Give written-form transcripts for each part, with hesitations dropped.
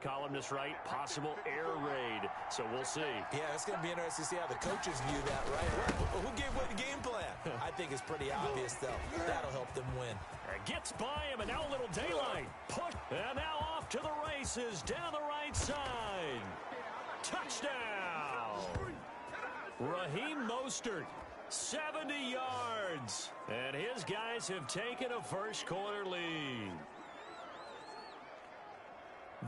Columnist right, possible air raid. So we'll see. Yeah, it's going to be interesting to see how the coaches view that, right? Who gave away the game plan? I think it's pretty obvious, though. That'll help them win. Gets by him, and now a little daylight. Push, and now off to the races down the right side. Touchdown! Raheem Mostert, 70 yards. And his guys have taken a first-quarter lead.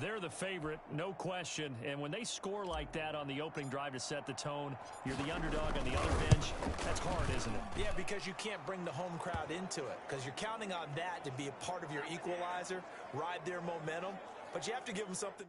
They're the favorite, no question. And when they score like that on the opening drive to set the tone, you're the underdog on the other bench. That's hard, isn't it? Yeah, because you can't bring the home crowd into it, because you're counting on that to be a part of your equalizer, ride their momentum. But you have to give them something.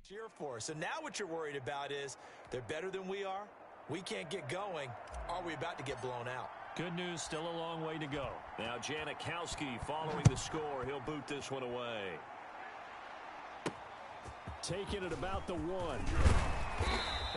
Cheer for. So now what you're worried about is they're better than we are. We can't get going. Are we about to get blown out? Good news, still a long way to go. Now Janikowski following the score. He'll boot this one away. Taking it about the 1.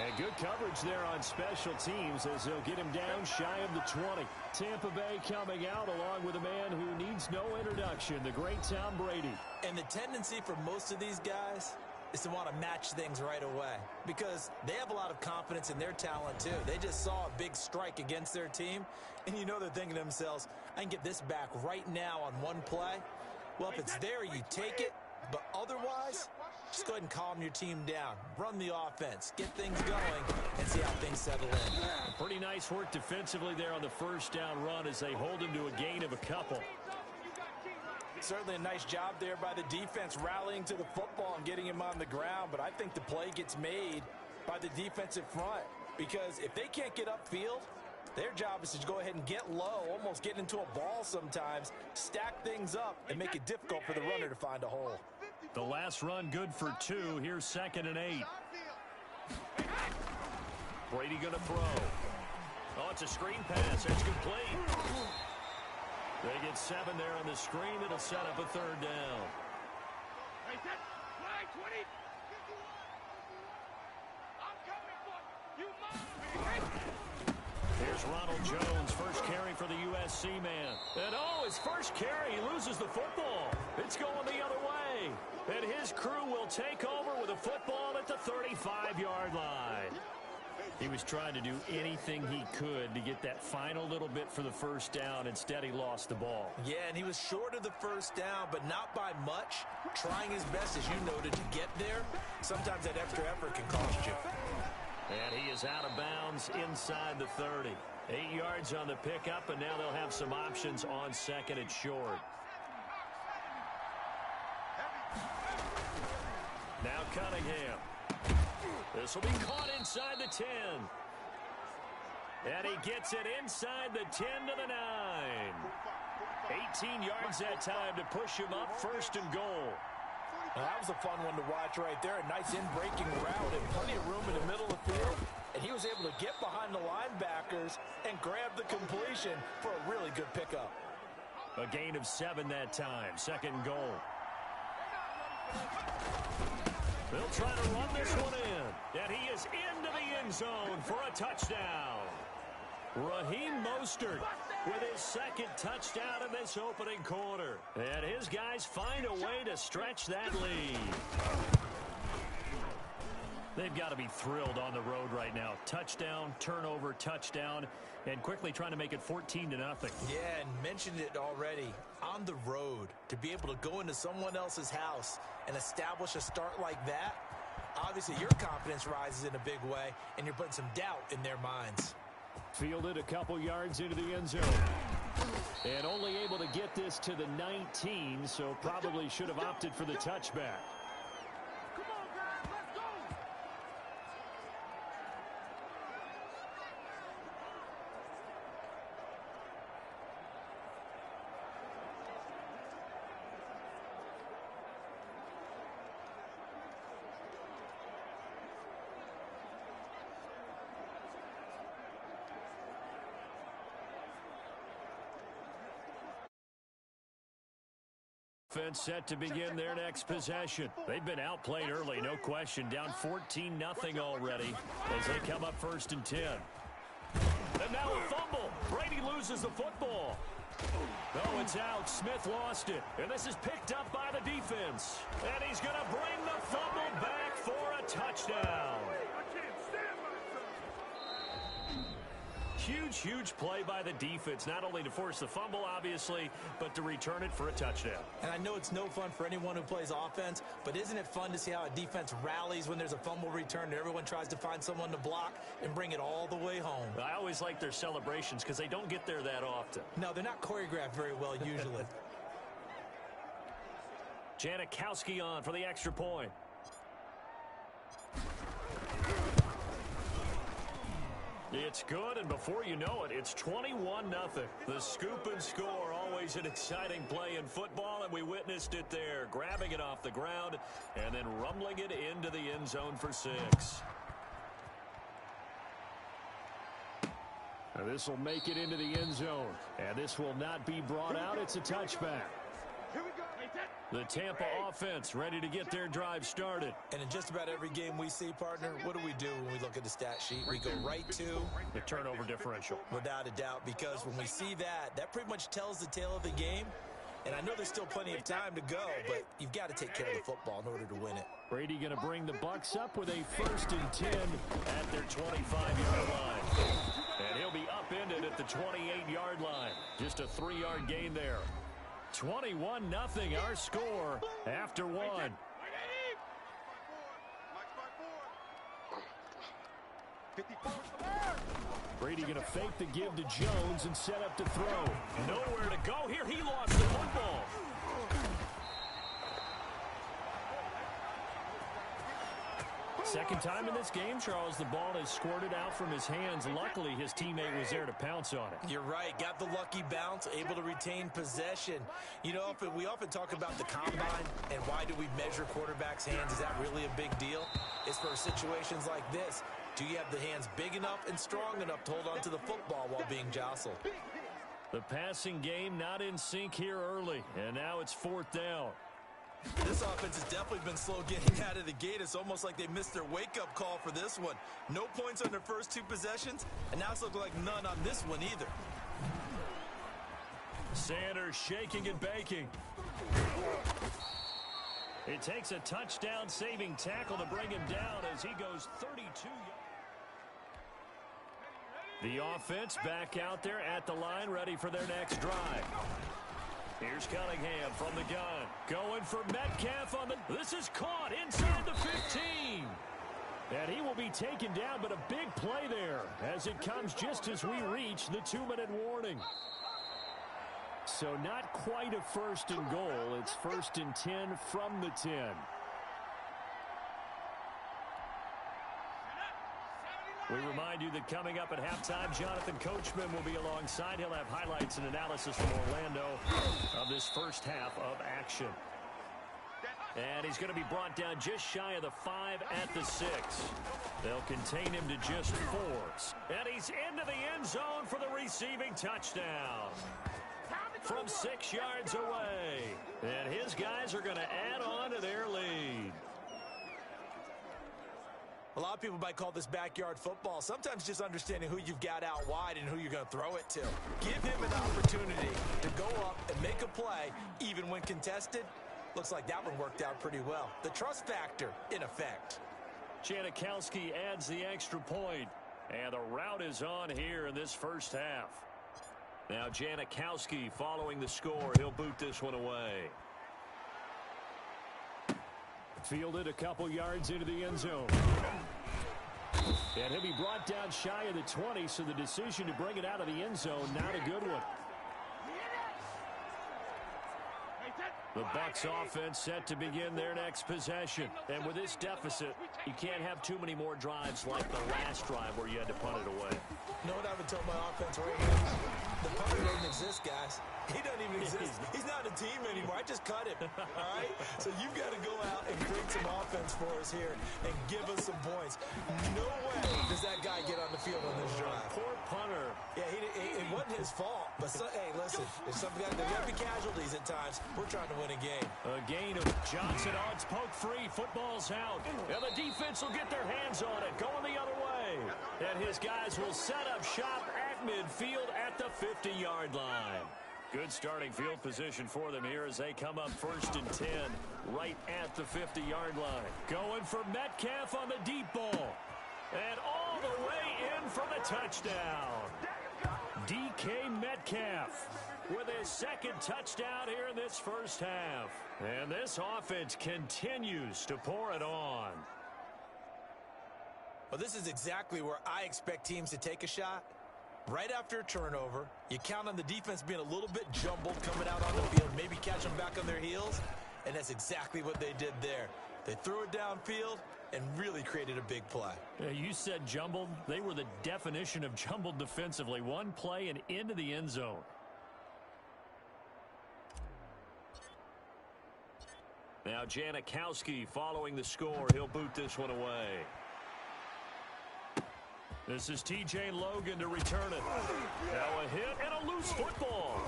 And good coverage there on special teams as they'll get him down shy of the 20. Tampa Bay coming out along with a man who needs no introduction, the great Tom Brady. And the tendency for most of these guys is to want to match things right away because they have a lot of confidence in their talent too. They just saw a big strike against their team, and you know they're thinking to themselves, I can get this back right now on one play. Well, if it's there, you take it, but otherwise, just go ahead and calm your team down. Run the offense, get things going, and see how things settle in. Pretty nice work defensively there on the first down run as they hold him to a gain of a couple. Certainly a nice job there by the defense rallying to the football and getting him on the ground, but I think the play gets made by the defensive front because if they can't get upfield, their job is to go ahead and get low, almost get into a ball sometimes, stack things up, and make it difficult for the runner to find a hole. The last run good for 2. Here's 2nd and 8. Brady going to throw. Oh, it's a screen pass. It's complete. They get 7 there on the screen. It'll set up a 3rd down. Here's Ronald Jones, first carry for the USC man. And oh, his first carry, he loses the football. It's going the other way. And his crew will take over with a football at the 35-yard line. He was trying to do anything he could to get that final little bit for the first down. Instead, he lost the ball. Yeah, and he was short of the first down, but not by much. Trying his best, as you noted, to get there. Sometimes that extra effort can cost you. And he is out of bounds inside the 30. 8 yards on the pickup, and now they'll have some options on second and short. Now Cunningham. This will be caught inside the 10. And he gets it inside the 10 to the 9. 18 yards that time to push him up, first and goal. Now, that was a fun one to watch right there. A nice in-breaking route and plenty of room in the middle of the field. And he was able to get behind the linebackers and grab the completion for a really good pickup. A gain of 7 that time, second and goal. They'll try to run this one in. And he is into the end zone for a touchdown. Raheem Mostert with his second touchdown in this opening quarter. And his guys find a way to stretch that lead. They've got to be thrilled on the road right now. Touchdown, turnover, touchdown, and quickly trying to make it 14-0. Yeah, and mentioned it already. On the road, to be able to go into someone else's house and establish a start like that, obviously your confidence rises in a big way, and you're putting some doubt in their minds. Fielded a couple yards into the end zone. And only able to get this to the 19, so probably should have opted for the touchback. Offense set to begin their next possession. They've been outplayed early, no question. Down 14-0 already as they come up first and 10. And now a fumble. Brady loses the football. No, it's out. Smith lost it. And this is picked up by the defense. And he's going to bring the fumble back for a touchdown. Huge play by the defense, not only to force the fumble, obviously, but to return it for a touchdown. And I know it's no fun for anyone who plays offense, but isn't it fun to see how a defense rallies when there's a fumble return and everyone tries to find someone to block and bring it all the way home? I always like their celebrations because they don't get there that often. No, they're not choreographed very well usually. Janikowski on for the extra point. It's good, and before you know it, it's 21-0. The scoop and score, always an exciting play in football, and we witnessed it there. Grabbing it off the ground and then rumbling it into the end zone for 6. Now this will make it into the end zone, and this will not be brought out. It's a touchback. The Tampa offense ready to get their drive started. And in just about every game we see, partner, what do we do when we look at the stat sheet? We go right to the turnover differential. Without a doubt, because when we see that, that pretty much tells the tale of the game. And I know there's still plenty of time to go, but you've got to take care of the football in order to win it. Brady going to bring the Bucs up with a first and 10 at their 25-yard line. And he'll be upended at the 28-yard line. Just a 3-yard gain there. 21-0 our score after 1. Brady going to fake the give to Jones and set up to throw. Nowhere to go here. He lost the football. Second time in this game, Charles, the ball has squirted out from his hands. Luckily, his teammate was there to pounce on it. You're right. Got the lucky bounce, able to retain possession. You know, we often talk about the combine and why do we measure quarterbacks' hands. Is that really a big deal? It's for situations like this. Do you have the hands big enough and strong enough to hold on to the football while being jostled? The passing game not in sync here early, and now it's 4th down. This offense has definitely been slow getting out of the gate. It's almost like they missed their wake-up call for this one. No points on their first 2 possessions, and now it's looking like none on this one either. Sanders shaking and baking. It takes a touchdown-saving tackle to bring him down as he goes 32 yards. The offense back out there at the line, ready for their next drive. Here's Cunningham from the gun. Going for Metcalf on the... This is caught inside the 15. And he will be taken down, but a big play there as it comes just as we reach the 2-minute warning. So not quite a first and goal. It's 1st and 10 from the 10. We remind you that coming up at halftime, Jonathan Coachman will be alongside. He'll have highlights and analysis from Orlando of this first half of action. And he's going to be brought down just shy of the 5 at the 6. They'll contain him to just 4. And he's into the end zone for the receiving touchdown from 6 yards away. And his guys are going to add on to their lead. A lot of people might call this backyard football. Sometimes just understanding who you've got out wide and who you're going to throw it to. Give him an opportunity to go up and make a play, even when contested. Looks like that one worked out pretty well. The trust factor, in effect. Janikowski adds the extra point. And the route is on here in this first half. Now Janikowski following the score. He'll boot this one away. Fielded a couple yards into the end zone. And he'll be brought down shy of the 20, so the decision to bring it out of the end zone, not a good one. The Bucs offense set to begin their next possession. And with this deficit, you can't have too many more drives like the last drive where you had to punt it away. You know what I would tell my offense right here? The punter doesn't exist, guys. He doesn't even exist. He's not a team anymore. I just cut him. All right? So you've got to go out and create some offense for us here and give us some points. No way does that guy get on the field on this drive. Poor punter. Yeah, it wasn't his fault. But, hey, listen, there's got to be casualties at times. We're trying to win a game. A gain of Johnson. Oh, it's poked free. Football's out. And the defense will get their hands on it. Going the other way. And his guys will set up shop at midfield at the 50-yard line. Good starting field position for them here as they come up 1st and 10 right at the 50-yard line. Going for Metcalf on the deep ball. And all the way in for the touchdown. DK Metcalf with his second touchdown here in this first half. And this offense continues to pour it on. Well, this is exactly where I expect teams to take a shot. Right after a turnover, you count on the defense being a little bit jumbled coming out on the field, maybe catch them back on their heels, and that's exactly what they did there. They threw it downfield and really created a big play. You said jumbled. They were the definition of jumbled defensively. One play and into the end zone. Now Janikowski following the score. He'll boot this one away. This is T.J. Logan to return it. Now a hit and a loose football.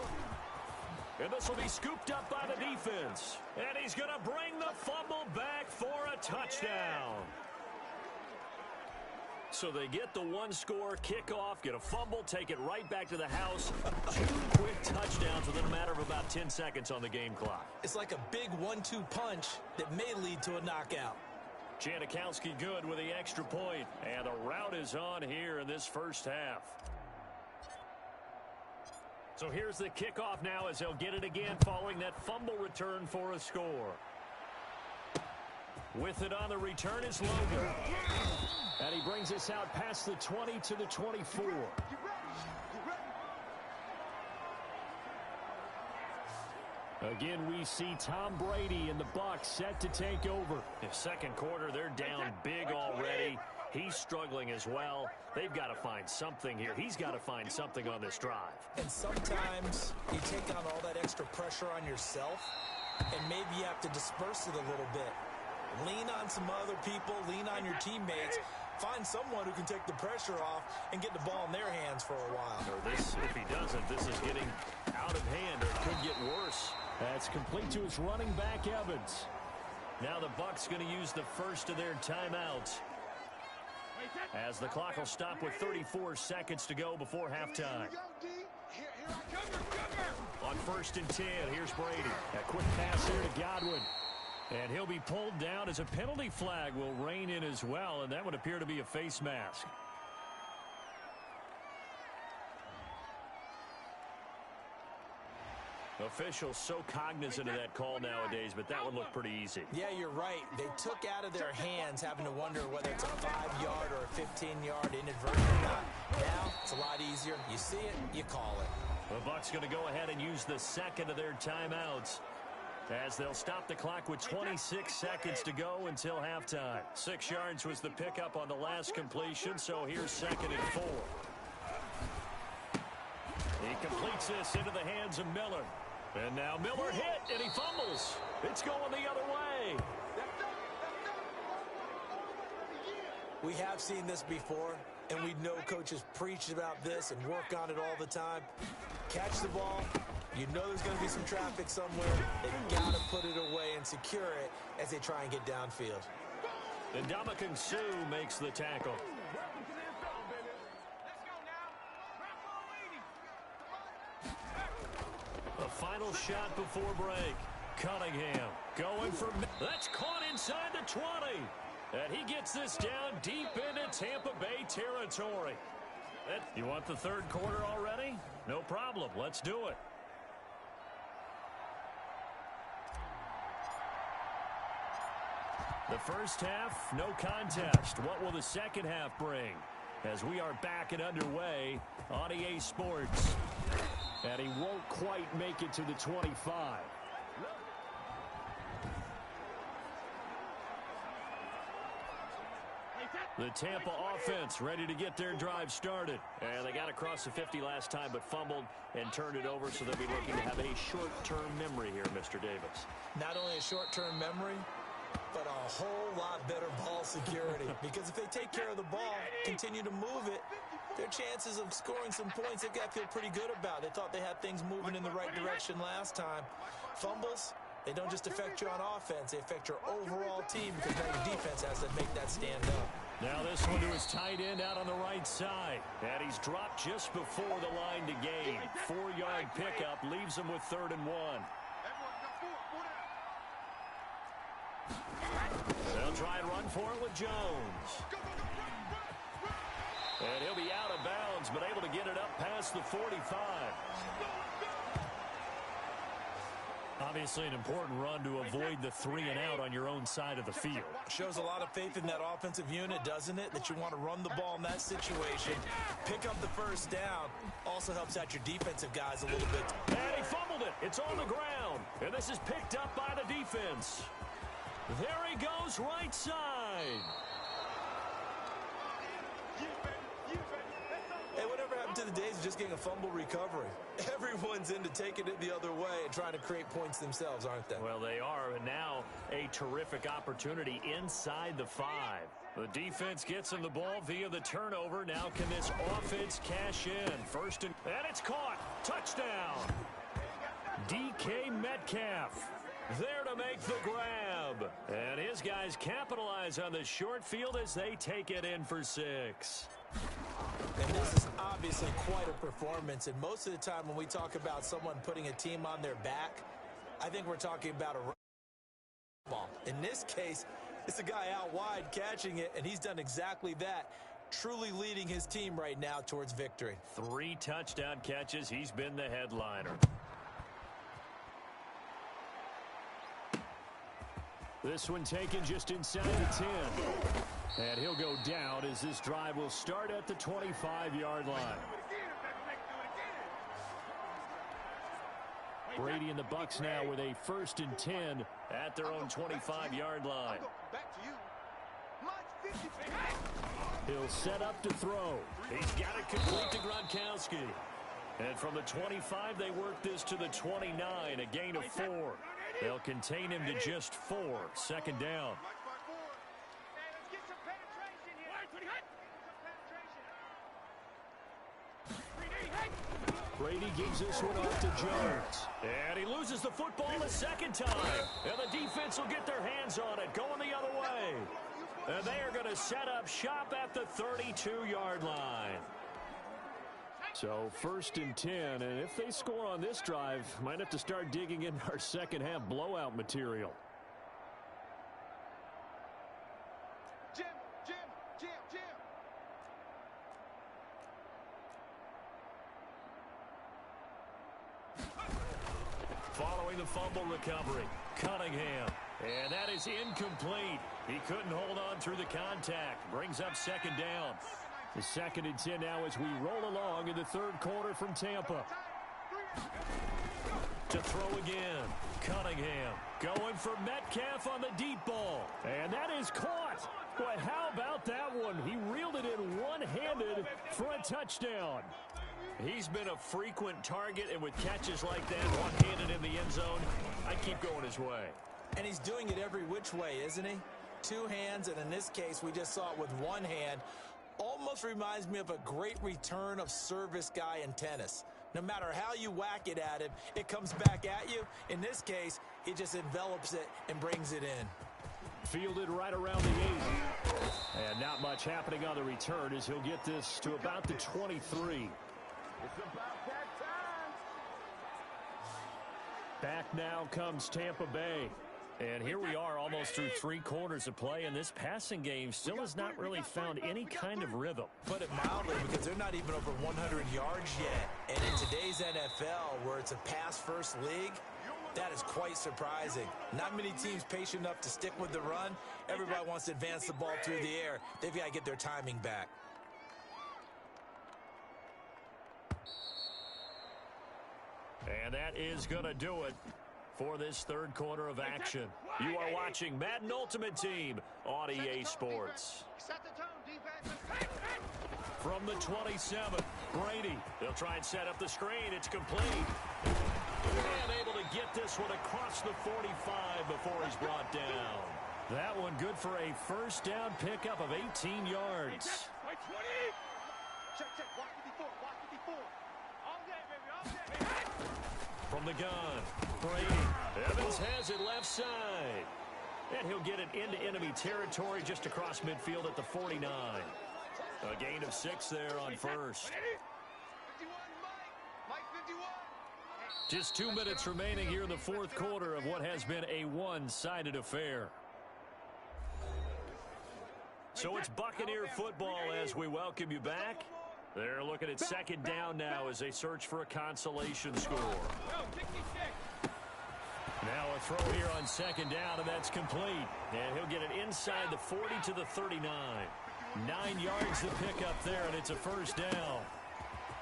And this will be scooped up by the defense. And he's going to bring the fumble back for a touchdown. So they get the one-score kickoff, get a fumble, take it right back to the house. 2 quick touchdowns within a matter of about 10 seconds on the game clock. It's like a big 1-2 punch that may lead to a knockout. Janikowski good with the extra point. And the route is on here in this first half. So here's the kickoff now as they'll get it again following that fumble return for a score. With it on the return is Logan. And he brings us out past the 20 to the 24. Again, we see Tom Brady and the Bucs set to take over. In second quarter, they're down big already. He's struggling as well. They've got to find something here. He's got to find something on this drive. And sometimes you take on all that extra pressure on yourself, and maybe you have to disperse it a little bit. Lean on some other people. Lean on your teammates. Find someone who can take the pressure off and get the ball in their hands for a while. Or this, if he doesn't, this is getting out of hand, or it could get worse. That's complete to his running back, Evans. Now the Bucs going to use the first of their timeouts, as the clock will stop with 34 seconds to go before halftime. On 1st and 10, here's Brady. A quick pass here to Godwin. And he'll be pulled down as a penalty flag will rein in as well, and that would appear to be a face mask. Officials so cognizant of that call nowadays, but that would look pretty easy. Yeah, you're right. They took out of their hands having to wonder whether it's a 5-yard or a 15-yard inadvertent or not. Now, it's a lot easier. You see it, you call it. The Bucs going to go ahead and use the second of their timeouts as they'll stop the clock with 26 seconds to go until halftime. 6 yards was the pickup on the last completion, so here's 2nd and 4. He completes this into the hands of Miller. And now Miller hit, and he fumbles. It's going the other way. We have seen this before, and we know coaches preach about this and work on it all the time. Catch the ball. You know there's going to be some traffic somewhere. They've got to put it away and secure it as they try and get downfield. And Ndamukong Suh makes the tackle. A final shot before break. Cunningham going for... That's caught inside the 20. And he gets this down deep into Tampa Bay territory. You want the third quarter already? No problem. Let's do it. The first half, no contest. What will the second half bring? As we are back and underway on EA Sports. And he won't quite make it to the 25. The Tampa offense ready to get their drive started. And they got across the 50 last time but fumbled and turned it over, so they'll be looking to have a short-term memory here, Mr. Davis. Not only a short-term memory, but a whole lot better ball security. Because if they take care of the ball, continue to move it, their chances of scoring some points, they've got to feel pretty good about. They thought they had things moving in the right direction last time. Fumbles, they don't just affect you on offense, they affect your overall team because now your defense has to make that stand up. Now this one to his tight end out on the right side. And he's dropped just before the line to gain. 4-yard pickup leaves him with 3rd and 1. They'll try and run for it with Jones. And he'll be out of bounds, but able to get it up past the 45. Obviously an important run to avoid the 3 and out on your own side of the field. Shows a lot of faith in that offensive unit, doesn't it? That you want to run the ball in that situation. Pick up the first down. Also helps out your defensive guys a little bit. And he fumbled it. It's on the ground. And this is picked up by the defense. There he goes, right side. Hey, whatever happened to the days of just getting a fumble recovery? Everyone's into taking it the other way and trying to create points themselves, aren't they? Well, they are, and now a terrific opportunity inside the 5. The defense gets him the ball via the turnover. Now can this offense cash in? And it's caught. Touchdown. DK Metcalf there to make the grab. And his guys capitalize on the short field as they take it in for 6. And this is obviously quite a performance. And most of the time when we talk about someone putting a team on their back, I think we're talking about a ball. In this case, it's a guy out wide catching it, and he's done exactly that, truly leading his team right now towards victory. 3 touchdown catches. He's been the headliner. This one taken just inside the 10. And he'll go down as this drive will start at the 25-yard line. Brady and the Bucs now with a 1st and 10 at their own 25-yard line. He'll set up to throw. He's got it complete to Gronkowski. And from the 25, they work this to the 29, a gain of 4. They'll contain him to just 4. 2nd down. Brady gives this one off to Jones. And he loses the football a 2nd time. And the defense will get their hands on it, going the other way. And they are going to set up shop at the 32-yard line. So 1st and 10, and if they score on this drive, might have to start digging in our second half blowout material. Following the fumble recovery, Cunningham. And that is incomplete. He couldn't hold on through the contact. Brings up second down. The 2nd and 10 now as we roll along in the 3rd quarter from Tampa. To throw again, Cunningham going for Metcalf on the deep ball. And that is caught. Boy, how about that one? He reeled it in one-handed for a touchdown. He's been a frequent target, and with catches like that, one-handed in the end zone, I keep going his way. And he's doing it every which way, isn't he? 2 hands, and in this case, we just saw it with 1 hand. Almost reminds me of a great return of service guy in tennis. No matter how you whack it at him, it comes back at you. In this case, he just envelops it and brings it in. Fielded right around the 8. And not much happening on the return as he'll get this to about the 23. It's about that time. Back now comes Tampa Bay. And here we are almost through 3 quarters of play, and this passing game still has not really found any kind of rhythm. Put it mildly, because they're not even over 100 yards yet. And in today's NFL, where it's a pass-first league, that is quite surprising. Not many teams patient enough to stick with the run. Everybody wants to advance the ball through the air. They've got to get their timing back. And that is going to do it for this 3rd quarter of action. You are watching Madden Ultimate Team on EA Sports. From the 27, Brady. They'll try and set up the screen. It's complete. And able to get this one across the 45 before he's brought down. That one good for a first down pickup of 18 yards. From the gun, Brady. Evans has it left side. And he'll get it into enemy territory just across midfield at the 49. A gain of 6 there on first. Just 2 minutes remaining here in the 4th quarter of what has been a one-sided affair. So it's Buccaneer football as we welcome you back. They're looking at 2nd down now as they search for a consolation score. Now a throw here on 2nd down, and that's complete. And he'll get it inside the 40 to the 39. 9 yards to pick up there, and it's a first down.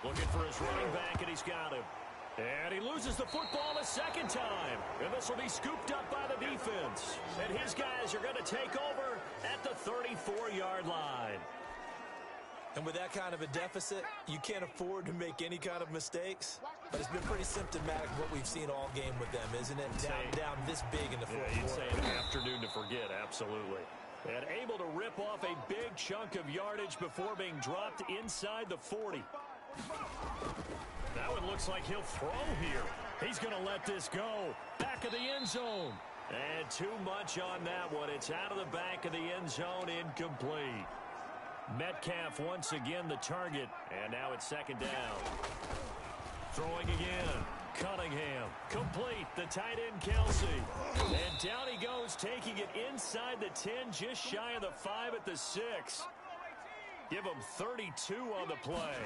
Looking for his running back, and he's got him. And he loses the football a 2nd time. And this will be scooped up by the defense. And his guys are going to take over at the 34-yard line. And with that kind of a deficit, you can't afford to make any kind of mistakes. But it's been pretty symptomatic of what we've seen all game with them, isn't it? Down this big in the 4th quarter. You'd say an afternoon to forget, absolutely. And able to rip off a big chunk of yardage before being dropped inside the 40. That one looks like he'll throw here. He's going to let this go. Back of the end zone. And too much on that one. It's out of the back of the end zone, incomplete. Metcalf once again the target. And now it's 2nd down. Throwing again. Cunningham. Complete. The tight end, Kelsey. And down he goes, taking it inside the 10, just shy of the 5 at the 6. Give him 32 on the play.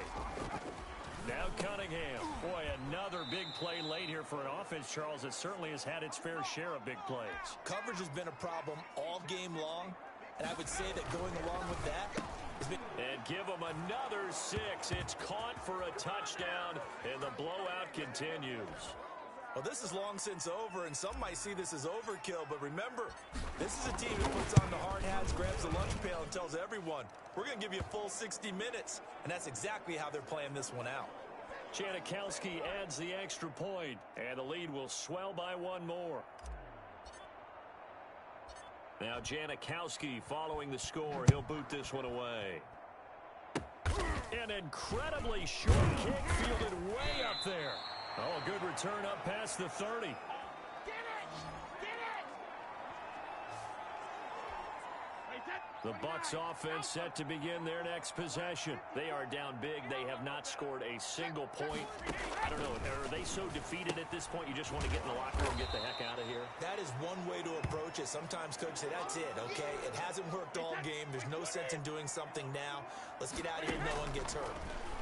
Now Cunningham. Boy, another big play late here for an offense, Charles, that certainly has had its fair share of big plays. Coverage has been a problem all game long, and I would say that going along with that has been... And give him another 6. It's caught for a touchdown, and the blowout continues. Well, this is long since over, and some might see this as overkill, but remember, this is a team that puts on the hard hats, grabs the lunch pail, and tells everyone, we're going to give you a full 60 minutes, and that's exactly how they're playing this one out. Janikowski adds the extra point, and the lead will swell by 1 more. Now Janikowski following the score. He'll boot this one away. An incredibly short kick fielded way up there. Oh, a good return up past the 30. The Bucs offense set to begin their next possession. They are down big. They have not scored a single point. I don't know. Are they so defeated at this point you just want to get in the locker room and get the heck out of here? That is one way to approach it. Sometimes coaches say, that's it, okay? It hasn't worked all game. There's no sense in doing something now. Let's get out of here. No one gets hurt.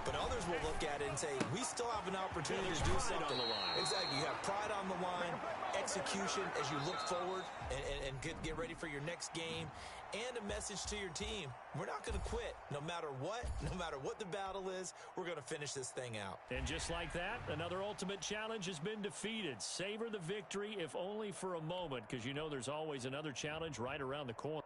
But others will look at it and say, we still have an opportunity to do something. On the line. Exactly. You have pride on the line, execution as you look forward and get ready for your next game, and a message to your team. We're not going to quit. No matter what the battle is, we're going to finish this thing out. And just like that, another ultimate challenge has been defeated. Savor the victory, if only for a moment, because you know there's always another challenge right around the corner.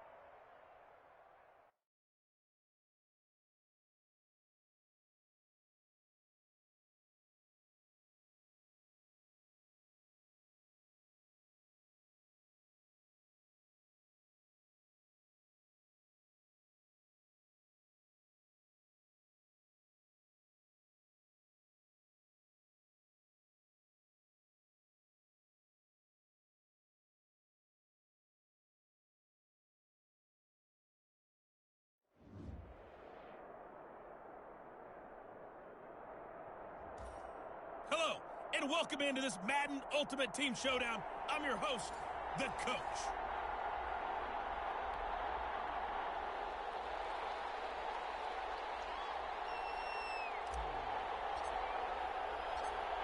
Hello, and welcome into this Madden Ultimate Team Showdown. I'm your host, the Coach.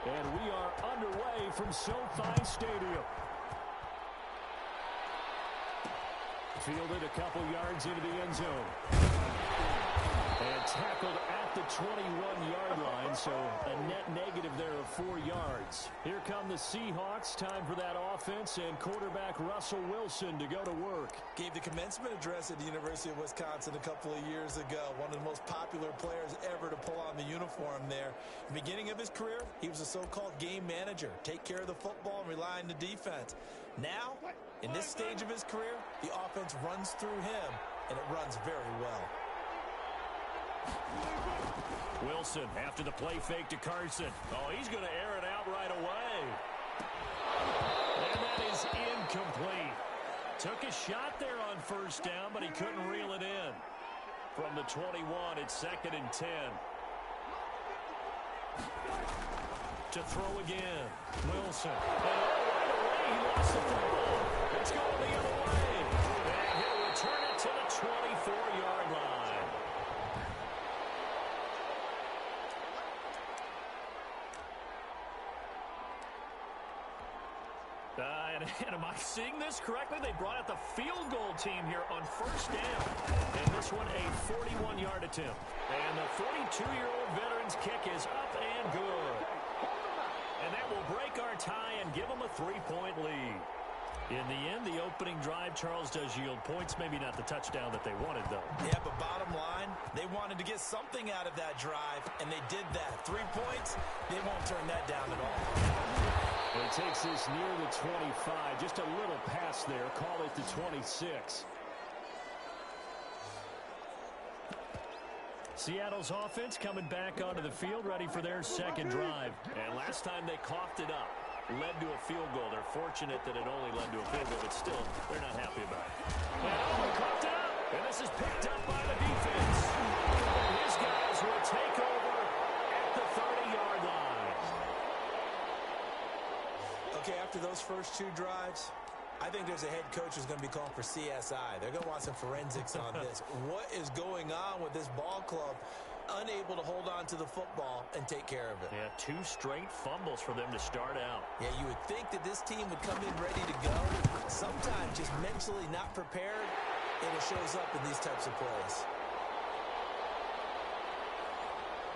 And we are underway from SoFi Stadium. Fielded a couple yards into the end zone. And tackled at the 21-yard line, so a net negative there of 4 yards. Here come the Seahawks. Time for that offense, and quarterback Russell Wilson to go to work. Gave the commencement address at the University of Wisconsin a couple of years ago. One of the most popular players ever to pull on the uniform there. In the beginning of his career, he was a so-called game manager. Take care of the football and rely on the defense. Now, in this stage of his career, the offense runs through him, and it runs very well. Wilson after the play fake to Carson. Oh, he's going to air it out right away. And that is incomplete. Took a shot there on first down, but he couldn't reel it in. From the 21, it's 2nd and 10. To throw again. Wilson. And right away, he lost the football. It's going the other way. And he'll return it to the 24-yard line. And am I seeing this correctly? They brought out the field goal team here on first down. And this one a 41-yard attempt. And the 42-year-old veteran's kick is up and good. And that will break our tie and give them a 3-point lead. In the end, the opening drive, Charles, does yield points. Maybe not the touchdown that they wanted, though. Yeah, but bottom line, they wanted to get something out of that drive, and they did that. 3 points, they won't turn that down at all. It takes this near the 25. Just a little pass there. Call it the 26. Seattle's offense coming back onto the field, ready for their second drive. And last time they coughed it up. Led to a field goal. They're fortunate that it only led to a field goal, but still, they're not happy about it. And they coughed it up. And this is picked up by the defense. And his guys will take over at the 30-yard line. Okay, after those first 2 drives, I think there's a head coach who's going to be calling for CSI. They're going to want some forensics on this. What is going on with this ball club? Unable to hold on to the football and take care of it. Yeah, 2 straight fumbles for them to start out. Yeah, you would think that this team would come in ready to go. Sometimes just mentally not prepared, and it shows up in these types of plays.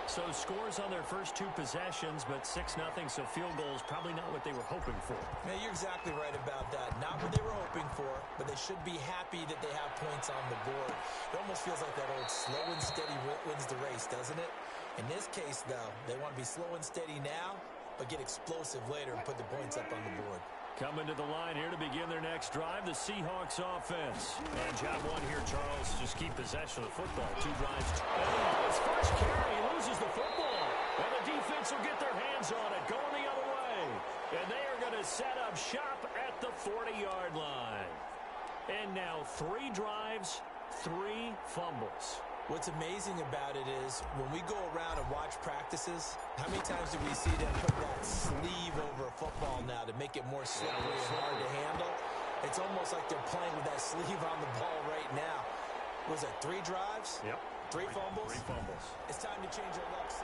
So scores on their first 2 possessions, but 6-0, so field goals probably not what they were hoping for. Yeah, you're exactly right about that. Not what they were hoping for, but they should be happy that they have points on the board. It almost feels like that old slow and steady wins the race, doesn't it? In this case, though, they want to be slow and steady now, but get explosive later and put the points up on the board. Coming to the line here to begin their next drive, the Seahawks offense. And job 1 here, Charles, just keep possession of the football. 2 drives. And his first carry, loses the football. And the defense will get their hands on it, going the other way. And they are going to set up shop at the 40-yard line. And now 3 drives, 3 fumbles. What's amazing about it is when we go around and watch practices, how many times do we see them put that sleeve over a football now to make it more slippery and hard to handle? It's almost like they're playing with that sleeve on the ball right now. Was it 3 drives? Yep. 3 fumbles? 3 fumbles. It's time to change our looks.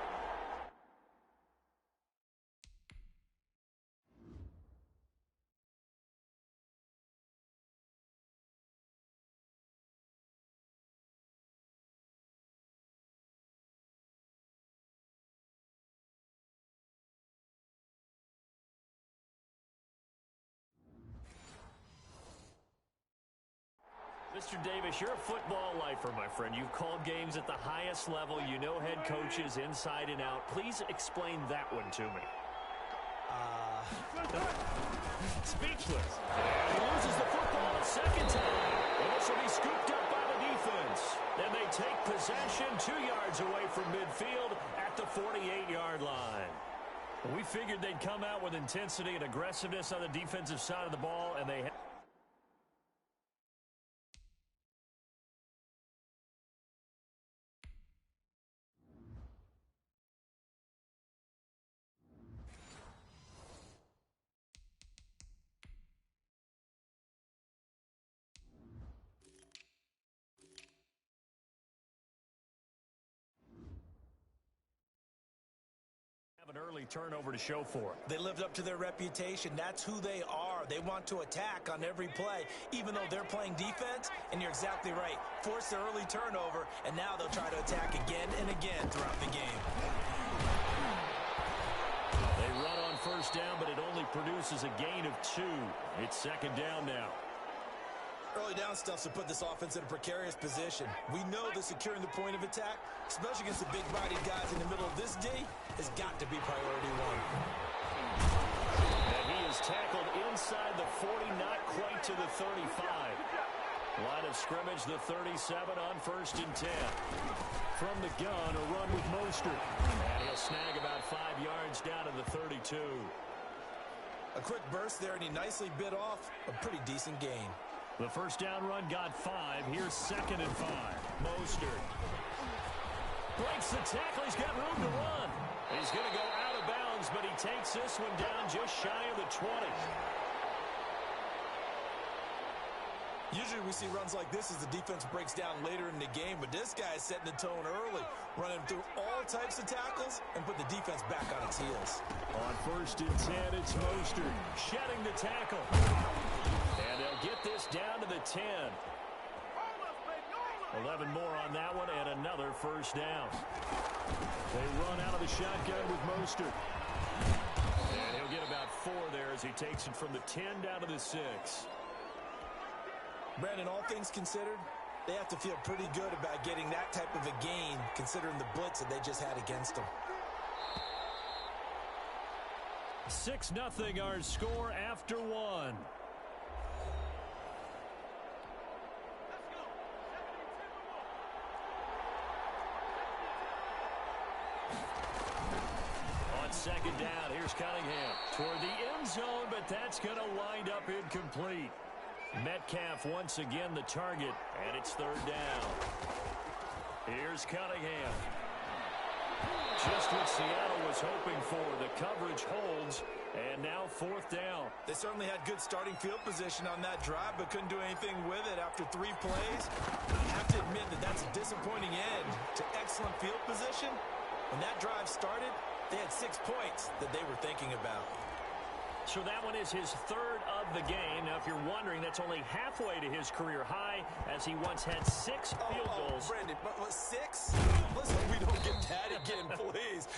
Mr. Davis, you're a football lifer, my friend. You've called games at the highest level. You know head coaches inside and out. Please explain that one to me. Speechless. And he loses the football a second time. And this will be scooped up by the defense. Then they take possession 2 yards away from midfield at the 48-yard line. We figured they'd come out with intensity and aggressiveness on the defensive side of the ball, and they an early turnover to show for it. They lived up to their reputation. That's who they are. They want to attack on every play, even though they're playing defense. And you're exactly right. Force the early turnover, and now they'll try to attack again and again throughout the game. They run on first down, but it only produces a gain of 2. It's second down now. Early down stuff to put this offense in a precarious position. We know that securing the point of attack, especially against the big-bodied guys in the middle of this D, has got to be priority 1. And he is tackled inside the 40, not quite to the 35. Line of scrimmage, the 37 on first and 10. From the gun, a run with Mostert. And he'll snag about 5 yards down to the 32. A quick burst there, and he nicely bit off a pretty decent gain. The first down run got 5. Here's second and 5. Mostert breaks the tackle. He's got room to run. He's going to go out of bounds, but he takes this one down just shy of the 20. Usually we see runs like this as the defense breaks down later in the game, but this guy is setting the tone early, running through all types of tackles and put the defense back on its heels. On first and 10, it's Mostert shedding the tackle. And they'll get this down to the 10. 11 more on that one and another first down. They run out of the shotgun with Mostert. And he'll get about 4 there as he takes it from the 10 down to the 6. Brandon, all things considered, they have to feel pretty good about getting that type of a gain considering the blitz that they just had against them. 6-0 our score after 1. On second down, here's Cunningham toward the end zone, but that's going to wind up incomplete. Metcalf once again the target, and it's third down. Here's Cunningham. Just what Seattle was hoping for. The coverage holds, and now fourth down. They certainly had good starting field position on that drive, but couldn't do anything with it after 3 plays. You have to admit that that's a disappointing end to excellent field position. When that drive started, they had 6 points that they were thinking about. So that one is his third of the game. Now, if you're wondering, that's only halfway to his career high, as he once had 6 field goals. Brandon, but 6? Let's hope we don't get that again, please.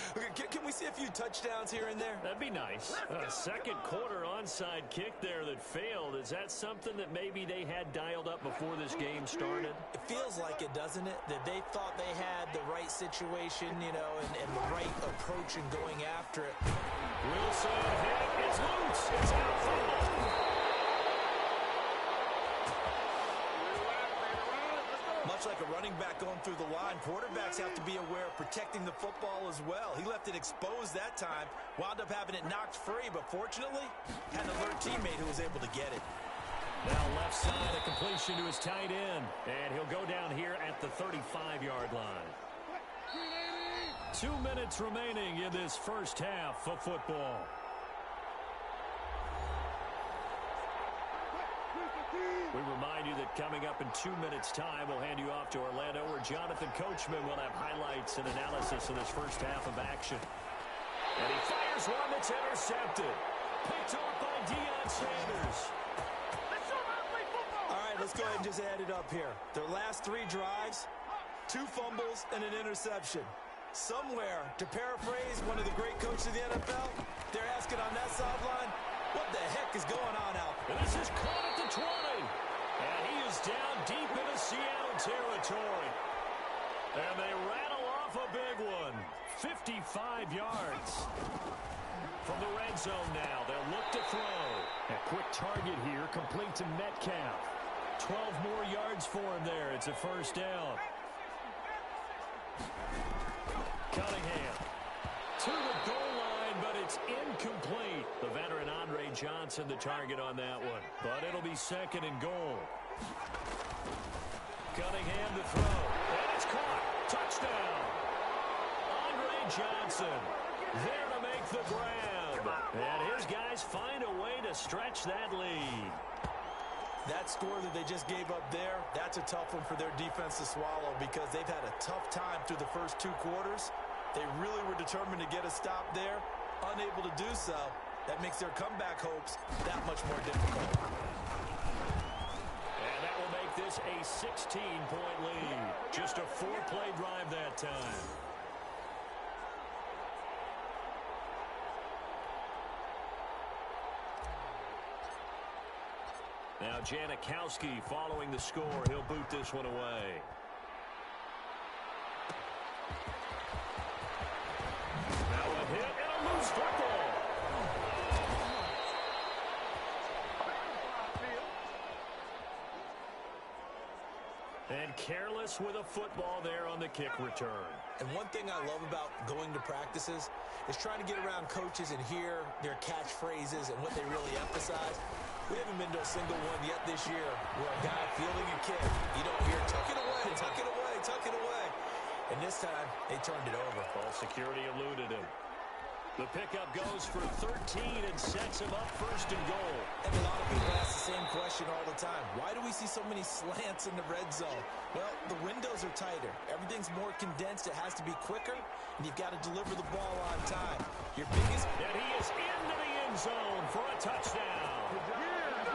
Can we see a few touchdowns here and there? That'd be nice. Second quarter onside kick there that failed. Is that something that maybe they had dialed up before this game started? It feels like it, doesn't it? That they thought they had the right situation, you know, and the right approach in going after it. Wilson hit. It's loose. It's outfield. Much like a running back going through the line, quarterbacks have to be aware of protecting the football as well. He left it exposed that time, wound up having it knocked free, but fortunately, had an alert teammate who was able to get it. Now left side, a completion to his tight end, and he'll go down here at the 35-yard line. 2 minutes remaining in this first half of football. We remind you that coming up in 2 minutes' time, we'll hand you off to Orlando, where Jonathan Coachman will have highlights and analysis of this first half of action. And he fires one that's intercepted. Picked off by Deion Sanders. All right, let's go ahead and just add it up here. Their last 3 drives, 2 fumbles and an interception. Somewhere, to paraphrase one of the great coaches of the NFL, they're asking on that sideline, what the heck is going on out there? This is caught at the 20. And he is down deep into Seattle territory. And they rattle off a big one. 55 yards. From the red zone now, they'll look to throw. A quick target here, complete to Metcalf. 12 more yards for him there. It's a first down. Cunningham to the goal line, but it's incomplete. The veteran Andre Johnson, the target on that one. But it'll be second and goal. Cunningham to throw. And it's caught. Touchdown. Andre Johnson there to make the grab. And his guys find a way to stretch that lead. That score that they just gave up there, that's a tough one for their defense to swallow because they've had a tough time through the first 2 quarters. They really were determined to get a stop there, unable to do so. That makes their comeback hopes that much more difficult. And that will make this a 16-point lead. Just a 4-play drive that time. Now Janikowski following the score. He'll boot this one away. Now a hit and a loose football. And careless with a football there on the kick return. And one thing I love about going to practices is trying to get around coaches and hear their catchphrases and what they really emphasize. We haven't been to a single one yet this year where a guy fielding a kick, you don't hear, tuck it away, tuck it away, tuck it away. And this time, they turned it over. Ball security eluded him. The pickup goes for 13 and sets him up first and goal. And a lot of people ask the same question all the time. Why do we see so many slants in the red zone? Well, the windows are tighter. Everything's more condensed. It has to be quicker, and you've got to deliver the ball on time. Your biggest... And he is into the end zone for a touchdown.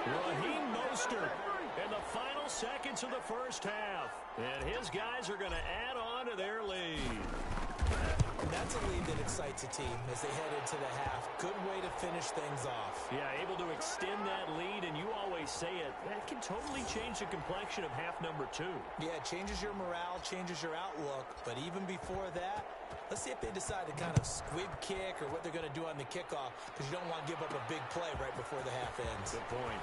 Raheem Mostert in the final seconds of the first half. And his guys are going to add on to their lead. And that's a lead that excites a team as they head into the half. Good way to finish things off. Yeah, able to extend that lead, and you always say it, that can totally change the complexion of half number 2. Yeah, it changes your morale, changes your outlook. But even before that, let's see if they decide to kind of squib kick or what they're going to do on the kickoff, because you don't want to give up a big play right before the half ends. Good point.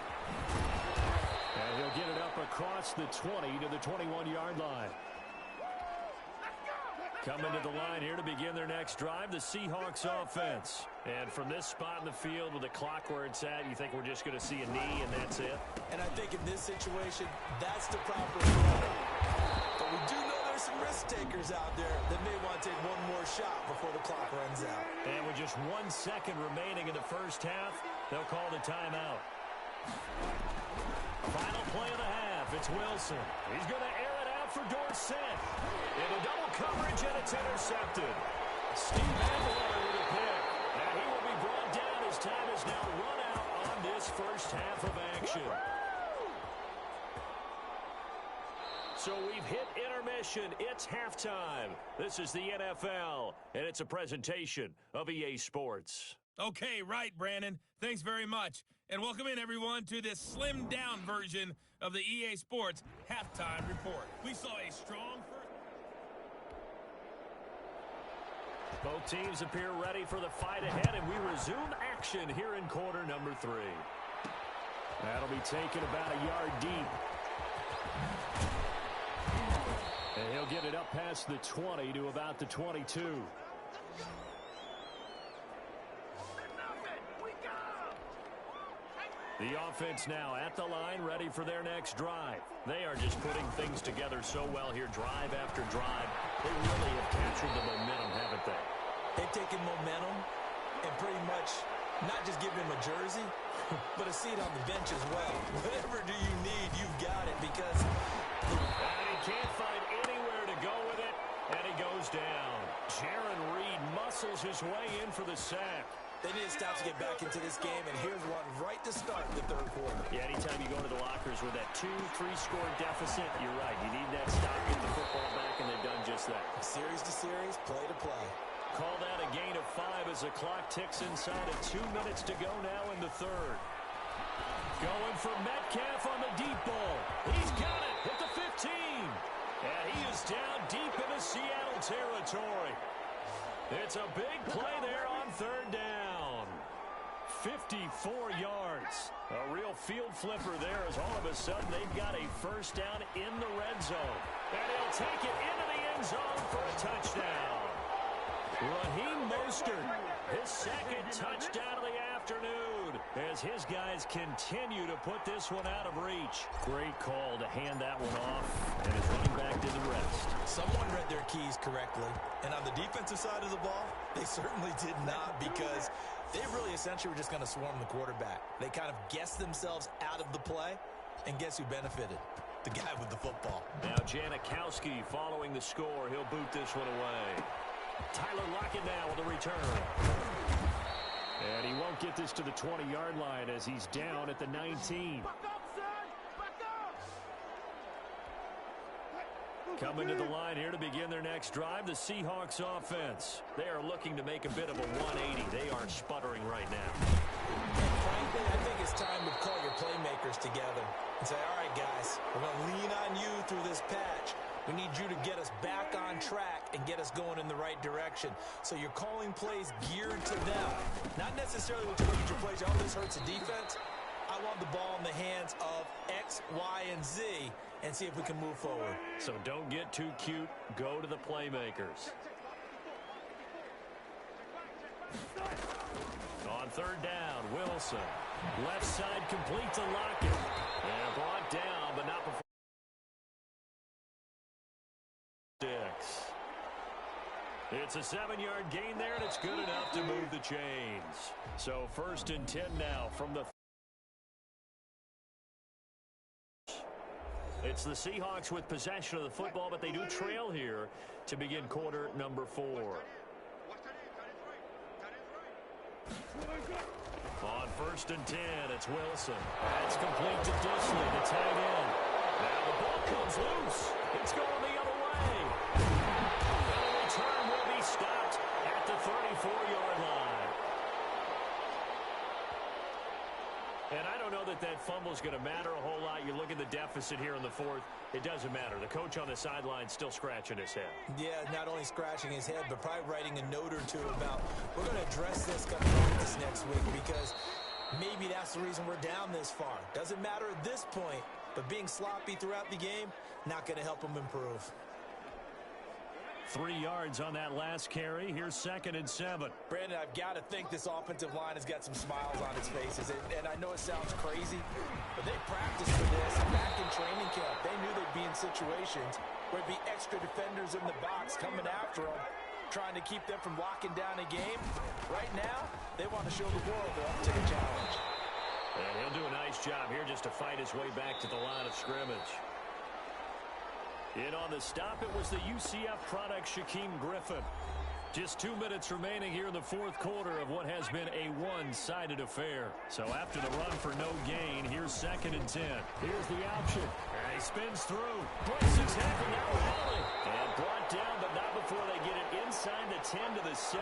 And he'll get it up across the 20 to the 21-yard line. Coming to the line here to begin their next drive, the Seahawks offense. And from this spot in the field with the clock where it's at, you think we're just going to see a knee and that's it? And I think in this situation, that's the proper throw. But we do know there's some risk takers out there that may want to take one more shot before the clock runs out. And with just 1 second remaining in the first half, they'll call the timeout. Final play of the half, it's Wilson. He's going to air it out for Dorsett. Into double coverage, and it's intercepted. Steve Adler with a pick. And he will be brought down as time is now run out on this first half of action. So we've hit intermission. It's halftime. This is the NFL, and it's a presentation of EA Sports. Okay, right, Brandon. Thanks very much. And welcome in, everyone, to this slimmed-down version of the EA Sports Halftime Report. We saw a strong first... Both teams appear ready for the fight ahead, and we resume action here in quarter number 3. That'll be taken about a yard deep. And he'll get it up past the 20 to about the 22. The offense now at the line, ready for their next drive. They are just putting things together so well here, drive after drive. They really have captured the momentum, haven't they? They've taken momentum and pretty much not just give him a jersey, but a seat on the bench as well. Whatever do you need, you've got it, because... And he can't find anywhere to go with it, and he goes down. Jaron Reed muscles his way in for the sack. They need to stop to get back into this game, and here's one right to start the third quarter. Yeah, anytime you go to the lockers with that 2-3 score deficit, you're right. You need that stop, get the football back, and they've done just that. Series to series, play to play. Call that a gain of 5 as the clock ticks inside of 2 minutes to go now in the third. Going for Metcalf on the deep ball. He's got it at the 15. And he is down deep into Seattle territory. It's a big play there on third down. 54 yards. A real field flipper there as all of a sudden they've got a first down in the red zone. And he'll take it into the end zone for a touchdown. Raheem Mostert, his second touchdown of the afternoon as his guys continue to put this one out of reach. Great call to hand that one off, and his running back did the rest. Someone read their keys correctly, and on the defensive side of the ball, they certainly did not, because they really essentially were just going to swarm the quarterback. They kind of guessed themselves out of the play, and guess who benefited? The guy with the football. Now Janikowski following the score. He'll boot this one away. Tyler Lockett now with the return. And he won't get this to the 20-yard line as he's down at the 19. Coming to the line here to begin their next drive, the Seahawks offense. They are looking to make a bit of a 180. They are sputtering right now. Frankly, I think it's time to call your playmakers together and say, all right, guys, we're going to lean on you through this patch. We need you to get us back on track and get us going in the right direction. So you're calling plays geared to them. Not necessarily what you look at your plays. Oh, this hurts the defense. I want the ball in the hands of X, Y, and Z and see if we can move forward. So don't get too cute. Go to the playmakers. On third down, Wilson. Left side complete to Lockett. And brought down, but not before. It's a 7-yard gain there, and it's good enough to move the chains. So 1st and 10 now from the... It's the Seahawks with possession of the football, but they do trail here to begin quarter number 4. On 1st and 10, it's Wilson. That's complete to Disley, the tight end. Now the ball comes loose. It's going the other way. The return will be stopped at the 34-yard line. And I don't know that that fumble is going to matter a whole lot. You look at the deficit here in the 4th. It doesn't matter. The coach on the sideline still scratching his head. Yeah, not only scratching his head, but probably writing a note or two about, we're going to address this coming practice next week, because maybe that's the reason we're down this far. Doesn't matter at this point, but being sloppy throughout the game, not going to help him improve. 3 yards on that last carry. Here's 2nd and 7. Brandon, I've got to think this offensive line has got some smiles on its faces. And I know it sounds crazy, but they practiced for this back in training camp. They knew they'd be in situations where there'd be extra defenders in the box coming after them, trying to keep them from locking down a game. Right now, they want to show the world they're up to the challenge. And he'll do a nice job here just to fight his way back to the line of scrimmage. In on the stop, it was the UCF product, Shaquem Griffin. Just 2 minutes remaining here in the 4th quarter of what has been a one-sided affair. So after the run for no gain, here's 2nd and 10. Here's the option. And he spins through. Breaks his head, and now rally. And brought down, but not before they get it inside the 10 to the 7.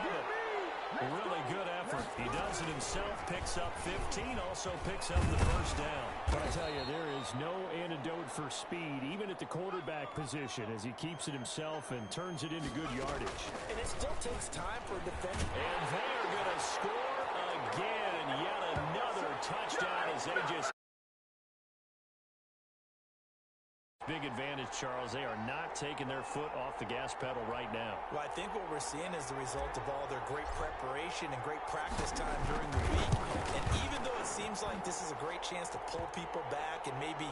Really good effort. He does it himself, picks up 15, also picks up the first down. But I tell you, there is no antidote for speed, even at the quarterback position, as he keeps it himself and turns it into good yardage. And it still takes time for a defender. And they are going to score again. Yet another touchdown as they just... Big advantage, Charles. They are not taking their foot off the gas pedal right now. Well, I think what we're seeing is the result of all their great preparation and great practice time during the week. And even though it seems like this is a great chance to pull people back and maybe,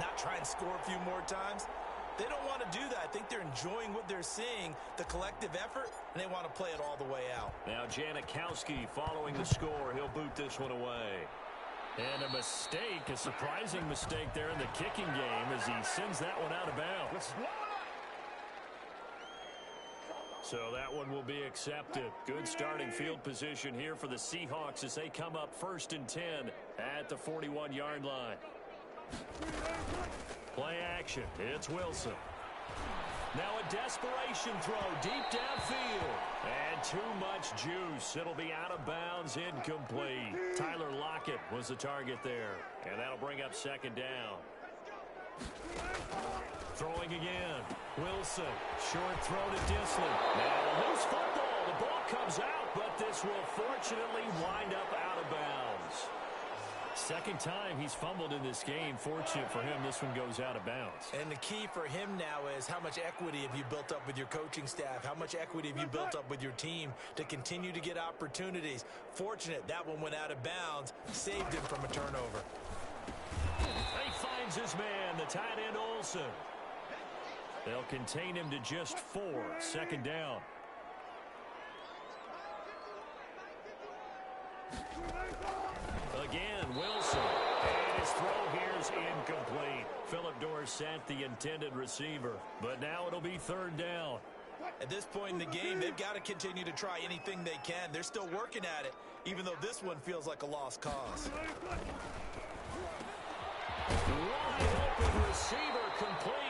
not try and score a few more times, they don't want to do that. I think they're enjoying what they're seeing, the collective effort, and they want to play it all the way out. Now Janikowski following the score. He'll boot this one away. And a mistake, a surprising mistake there in the kicking game as he sends that one out of bounds. So that one will be accepted. Good starting field position here for the Seahawks as they come up 1st and 10 at the 41-yard line. Play action. It's Wilson. Now a desperation throw deep downfield. And too much juice. It'll be out of bounds, incomplete. Tyler Lockett was the target there. And that'll bring up second down. Throwing again. Wilson. Short throw to Disley. Now loose football. The ball comes out, but this will fortunately wind up out of bounds. Second time he's fumbled in this game. Fortunate for him, this one goes out of bounds. And the key for him now is how much equity have you built up with your coaching staff? How much equity have you built up with your team to continue to get opportunities? Fortunate that one went out of bounds, saved him from a turnover. He finds his man, the tight end Olsen. They'll contain him to just 4. Second down. Again, Wilson. And his throw here is incomplete. Philip Dorsett, the intended receiver. But now it'll be third down. At this point in the game, they've got to continue to try anything they can. They're still working at it, even though this one feels like a lost cause. Wide open receiver complete.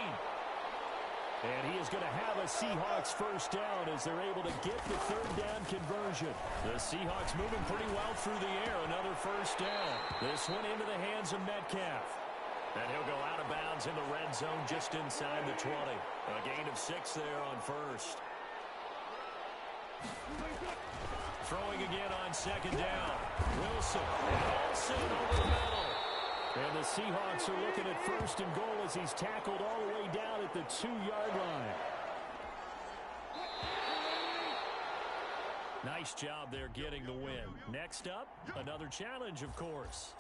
And he is going to have a Seahawks first down as they're able to get the third down conversion. The Seahawks moving pretty well through the air. Another first down. This one into the hands of Metcalf. And he'll go out of bounds in the red zone just inside the 20. A gain of 6 there on first. Throwing again on second down. Wilson. And Olsen over the middle. And the Seahawks are looking at first and goal as he's tackled all the way down at the 2-yard line. Nice job there getting the win. Next up, another challenge, of course.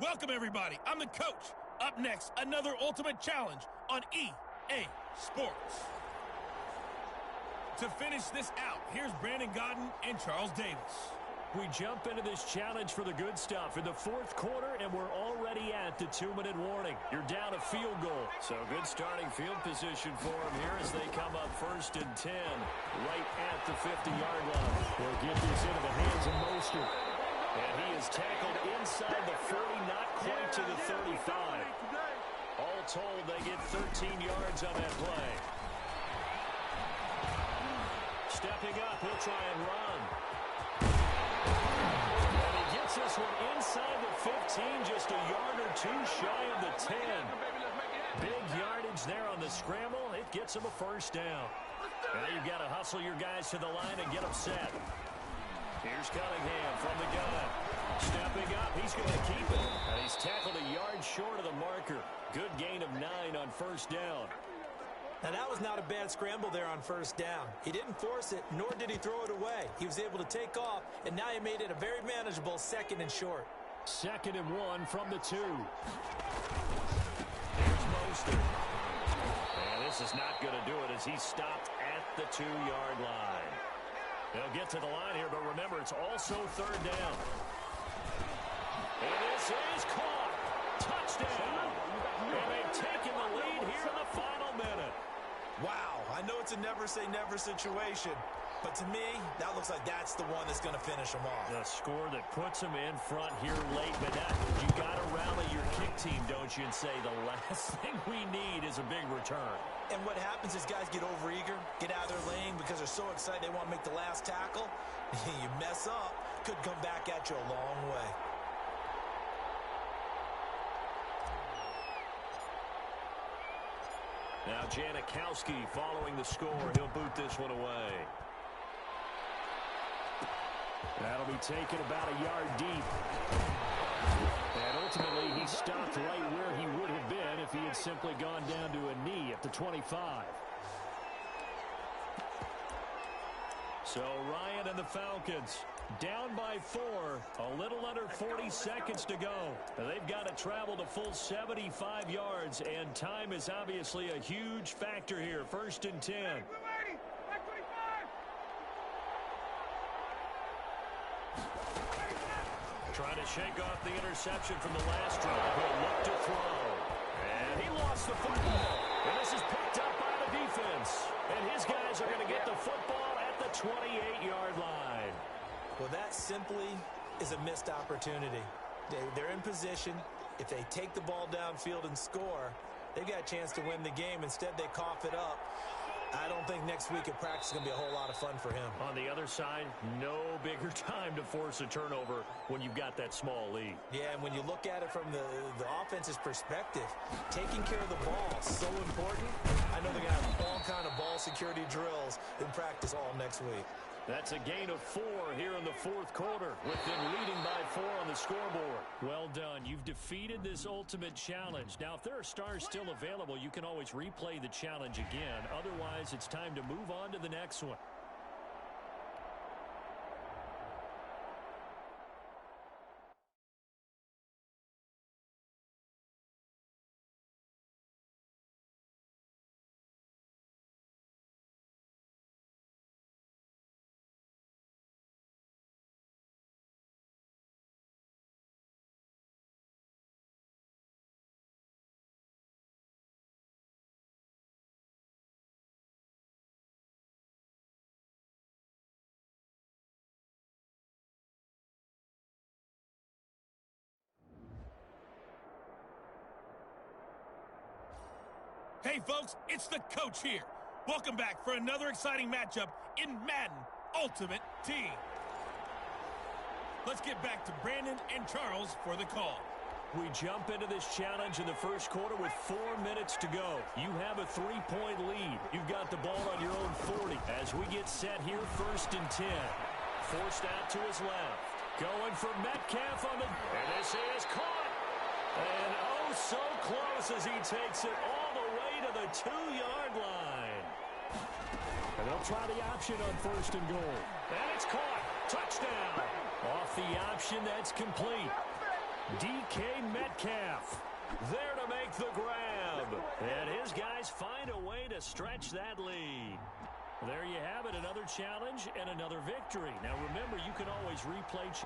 Welcome, everybody. I'm the coach. Up next, another ultimate challenge on EA Sports. To finish this out, here's Brandon Godden and Charles Davis. We jump into this challenge for the good stuff in the fourth quarter, and we're already at the 2-minute warning. You're down a field goal. So good starting field position for them here as they come up 1st and 10, right at the 50-yard line. They'll get this into the hands of Mostert. And he is tackled inside the 40, not quite to the 35. All told, they get 13 yards on that play. Stepping up, he'll try and run. And he gets this one inside the 15, just a yard or two shy of the 10. Big yardage there on the scramble. It gets him a first down. Now you've got to hustle your guys to the line and get them set. Here's Cunningham from the gun. Stepping up, he's going to keep it. And he's tackled a yard short of the marker. Good gain of 9 on first down. Now, that was not a bad scramble there on first down. He didn't force it, nor did he throw it away. He was able to take off, and now he made it a very manageable 2nd and short. 2nd and 1 from the 2. Here's Mostert. And this is not going to do it as he's stopped at the 2-yard line. They'll get to the line here, but remember, it's also 3rd down. And this is caught. Touchdown. And they've taken the lead here in the final minute. Wow, I know it's a never-say-never situation, but to me, that looks like that's the one that's going to finish them off. The score that puts them in front here late, but you got to rally your kick team, don't you, and say the last thing we need is a big return. And what happens is guys get overeager, get out of their lane because they're so excited they want to make the last tackle. You mess up, could come back at you a long way. Now Janikowski following the score. He'll boot this one away. That'll be taken about a yard deep. And ultimately he stopped right where he would have been if he had simply gone down to a knee at the 25. So Ryan and the Falcons down by 4, a little under 40 seconds to go. They've got to travel the full 75 yards, and time is obviously a huge factor here. 1st and 10. Trying to shake off the interception from the last drive. He'll look to throw. And he lost the football. And this is picked up by the defense. And his guys are going to get the football at the 28-yard line. Well, that simply is a missed opportunity. They're in position. If they take the ball downfield and score, they've got a chance to win the game. Instead, they cough it up. I don't think next week at practice is going to be a whole lot of fun for him. On the other side, no bigger time to force a turnover when you've got that small lead. Yeah, and when you look at it from the offense's perspective, taking care of the ball is so important. I know they're going to have all kind of ball security drills in practice all next week. That's a gain of 4 here in the fourth quarter, with them leading by 4 on the scoreboard. Well done. You've defeated this ultimate challenge. Now, if there are stars still available, you can always replay the challenge again. Otherwise, it's time to move on to the next one. Hey, folks, it's the coach here. Welcome back for another exciting matchup in Madden Ultimate Team. Let's get back to Brandon and Charles for the call. We jump into this challenge in the first quarter with 4 minutes to go. You have a 3-point lead. You've got the ball on your own 40. As we get set here, 1st and 10. Forced out to his left. Going for Metcalf on the... And this is caught. And oh, so close as he takes it all the way to the 2-yard line. And they'll try the option on 1st and goal. And it's caught. Touchdown. Off the option, that's complete. DK Metcalf there to make the grab. And his guys find a way to stretch that lead. There you have it, another challenge and another victory. Now remember, you can always replay.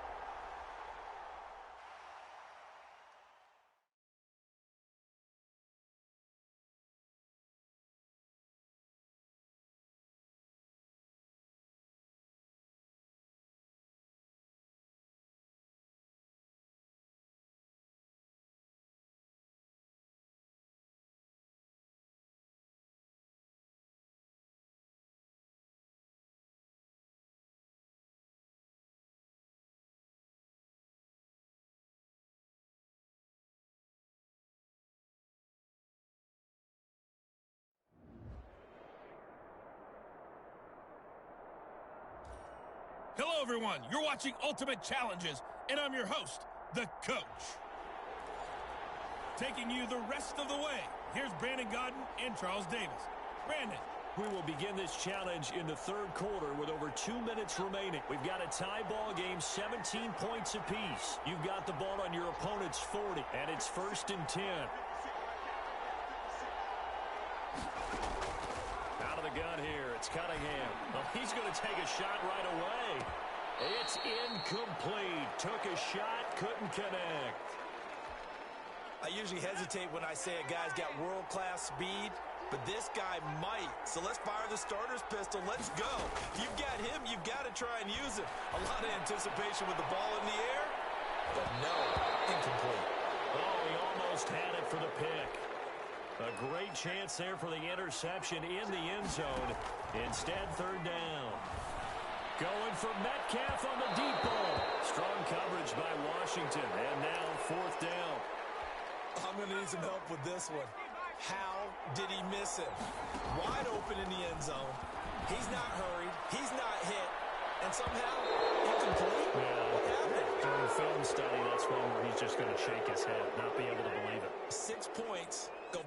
Hello, everyone. You're watching Ultimate Challenges, and I'm your host, The Coach. Taking you the rest of the way, here's Brandon Godden and Charles Davis. Brandon. We will begin this challenge in the third quarter with over 2 minutes remaining. We've got a tie ball game, 17 points apiece. You've got the ball on your opponent's 40, and it's 1st and 10. Out of the gun here, it's Cunningham. Well, he's going to take a shot right away. It's incomplete. Took a shot, couldn't connect. I usually hesitate when I say a guy's got world-class speed, but this guy might. So let's fire the starter's pistol. Let's go. You've got him. You've got to try and use him. A lot of anticipation with the ball in the air, but no, incomplete. Oh, he almost had it for the pick. A great chance there for the interception in the end zone. Instead, 3rd down. Going for Metcalf on the deep ball. Strong coverage by Washington. And now 4th down. I'm going to need some help with this one. How did he miss him? Wide open in the end zone. He's not hurried. He's not hit. And somehow, incomplete. What happened? During film study, that's one where he's just going to shake his head, not be able to believe it. 6 points. Go.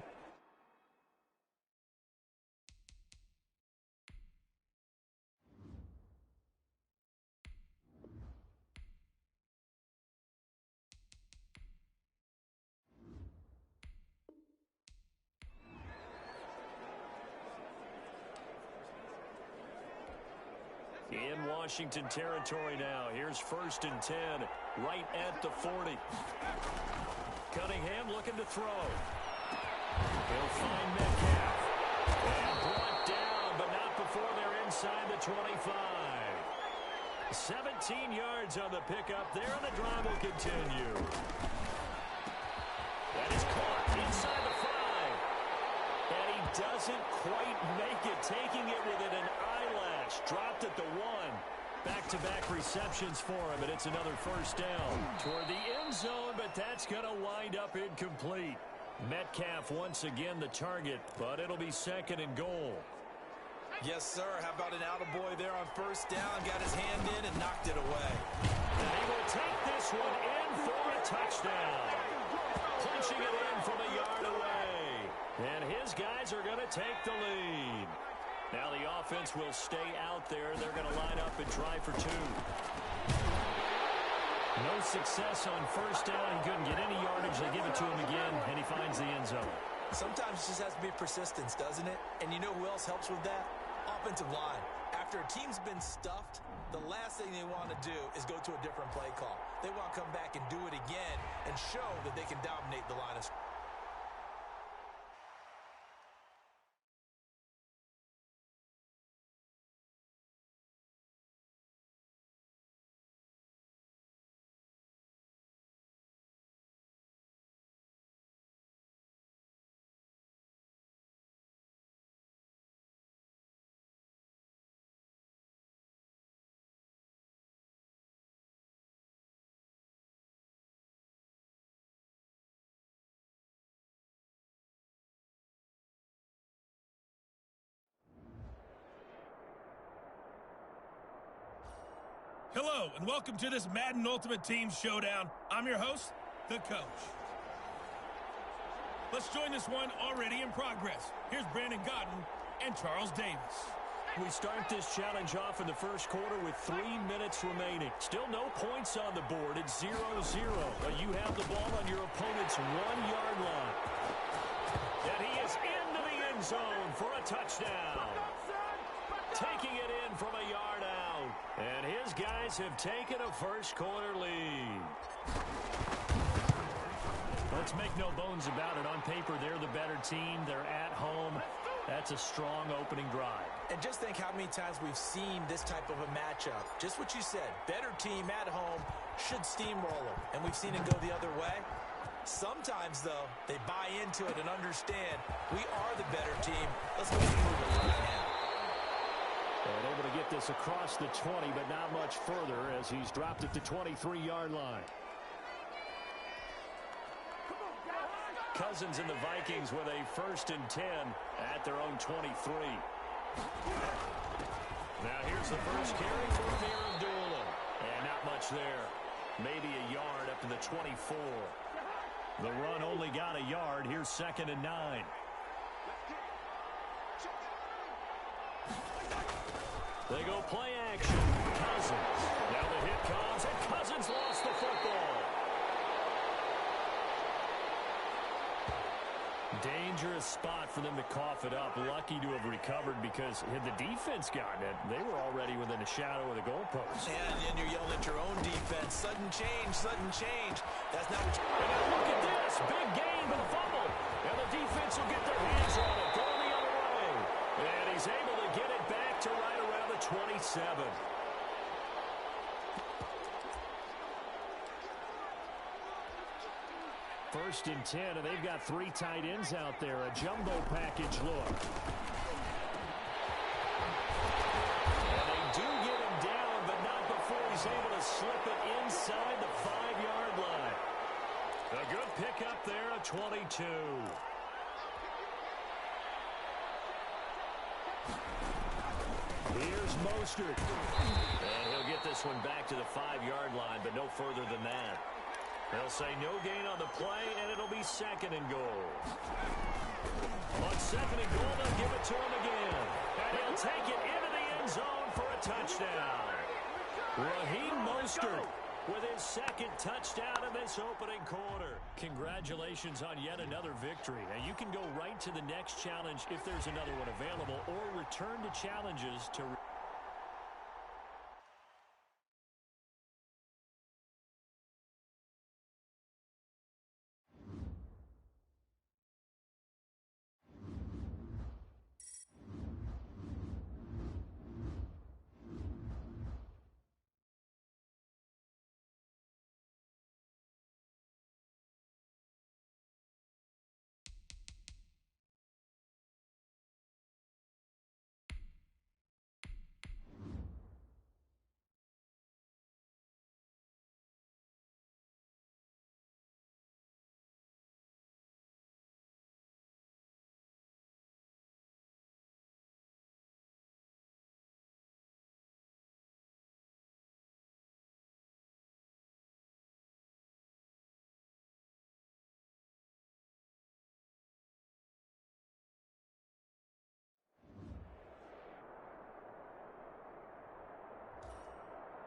In Washington territory now. Here's 1st and 10, right at the 40. Cunningham looking to throw. He'll find Metcalf. And brought down, but not before they're inside the 25. 17 yards on the pickup there, and the drive will continue. That is caught inside the 5. And he doesn't quite make it, taking it within an eyelash. Dropped at the 1. Back-to-back receptions for him, and it's another 1st down. Toward the end zone, but that's going to wind up incomplete. Metcalf once again the target, but it'll be 2nd and goal. Yes, sir. How about an attaboy there on 1st down? Got his hand in and knocked it away. And he will take this one in for a touchdown. Punching it in from a yard away. And his guys are going to take the lead. Now the offense will stay out there. They're going to line up and try for 2. No success on 1st down. He couldn't get any yardage. They give it to him again, and he finds the end zone. Sometimes it just has to be persistence, doesn't it? And you know who else helps with that? Offensive line. After a team's been stuffed, the last thing they want to do is go to a different play call. They want to come back and do it again and show that they can dominate the line of scrimmage. Hello, and welcome to this Madden Ultimate Team Showdown. I'm your host, The Coach. Let's join this one already in progress. Here's Brandon Godden and Charles Davis. We start this challenge off in the first quarter with 3 minutes remaining. Still no points on the board. It's 0-0. But you have the ball on your opponent's 1-yard line. And he is into the end zone for a touchdown. Taking it in from a yard out. And his guys have taken a first quarter lead. Let's make no bones about it. On paper, they're the better team. They're at home. That's a strong opening drive. And just think how many times we've seen this type of a matchup. Just what you said. Better team at home should steamroll them. And we've seen it go the other way. Sometimes, though, they buy into it and understand we are the better team. Let's go see who we're right now. And able to get this across the 20, but not much further as he's dropped at the 23-yard line. Cousins and the Vikings with a 1st and 10 at their own 23. Now here's the first carry for Abdullah. And not much there. Maybe a yard up to the 24. The run only got a yard. Here's 2nd and 9. They go play action. Cousins. Now the hit comes, and Cousins lost the football. Dangerous spot for them to cough it up. Lucky to have recovered because had the defense gotten it, they were already within a shadow of the goalpost. And you're yelling at your own defense. Sudden change, sudden change. That's not what you... And now look at this. Big gain, but fumble. And the defense will get their hands on it. Going the other way. And he's able to get it back to right around the 27. 1st and 10, and they've got 3 tight ends out there. A jumbo package look. And they do get him down, but not before he's able to slip it inside the 5-yard line. A good pickup there, a 22. Here's Mostert. And he'll get this one back to the 5-yard line, but no further than that. They'll say no gain on the play, and it'll be 2nd and goal. On 2nd and goal, they'll give it to him again. And he'll take it into the end zone for a touchdown. Raheem Mostert with his 2nd touchdown in this opening quarter. Congratulations on yet another victory. Now, you can go right to the next challenge if there's another one available, or return to challenges to...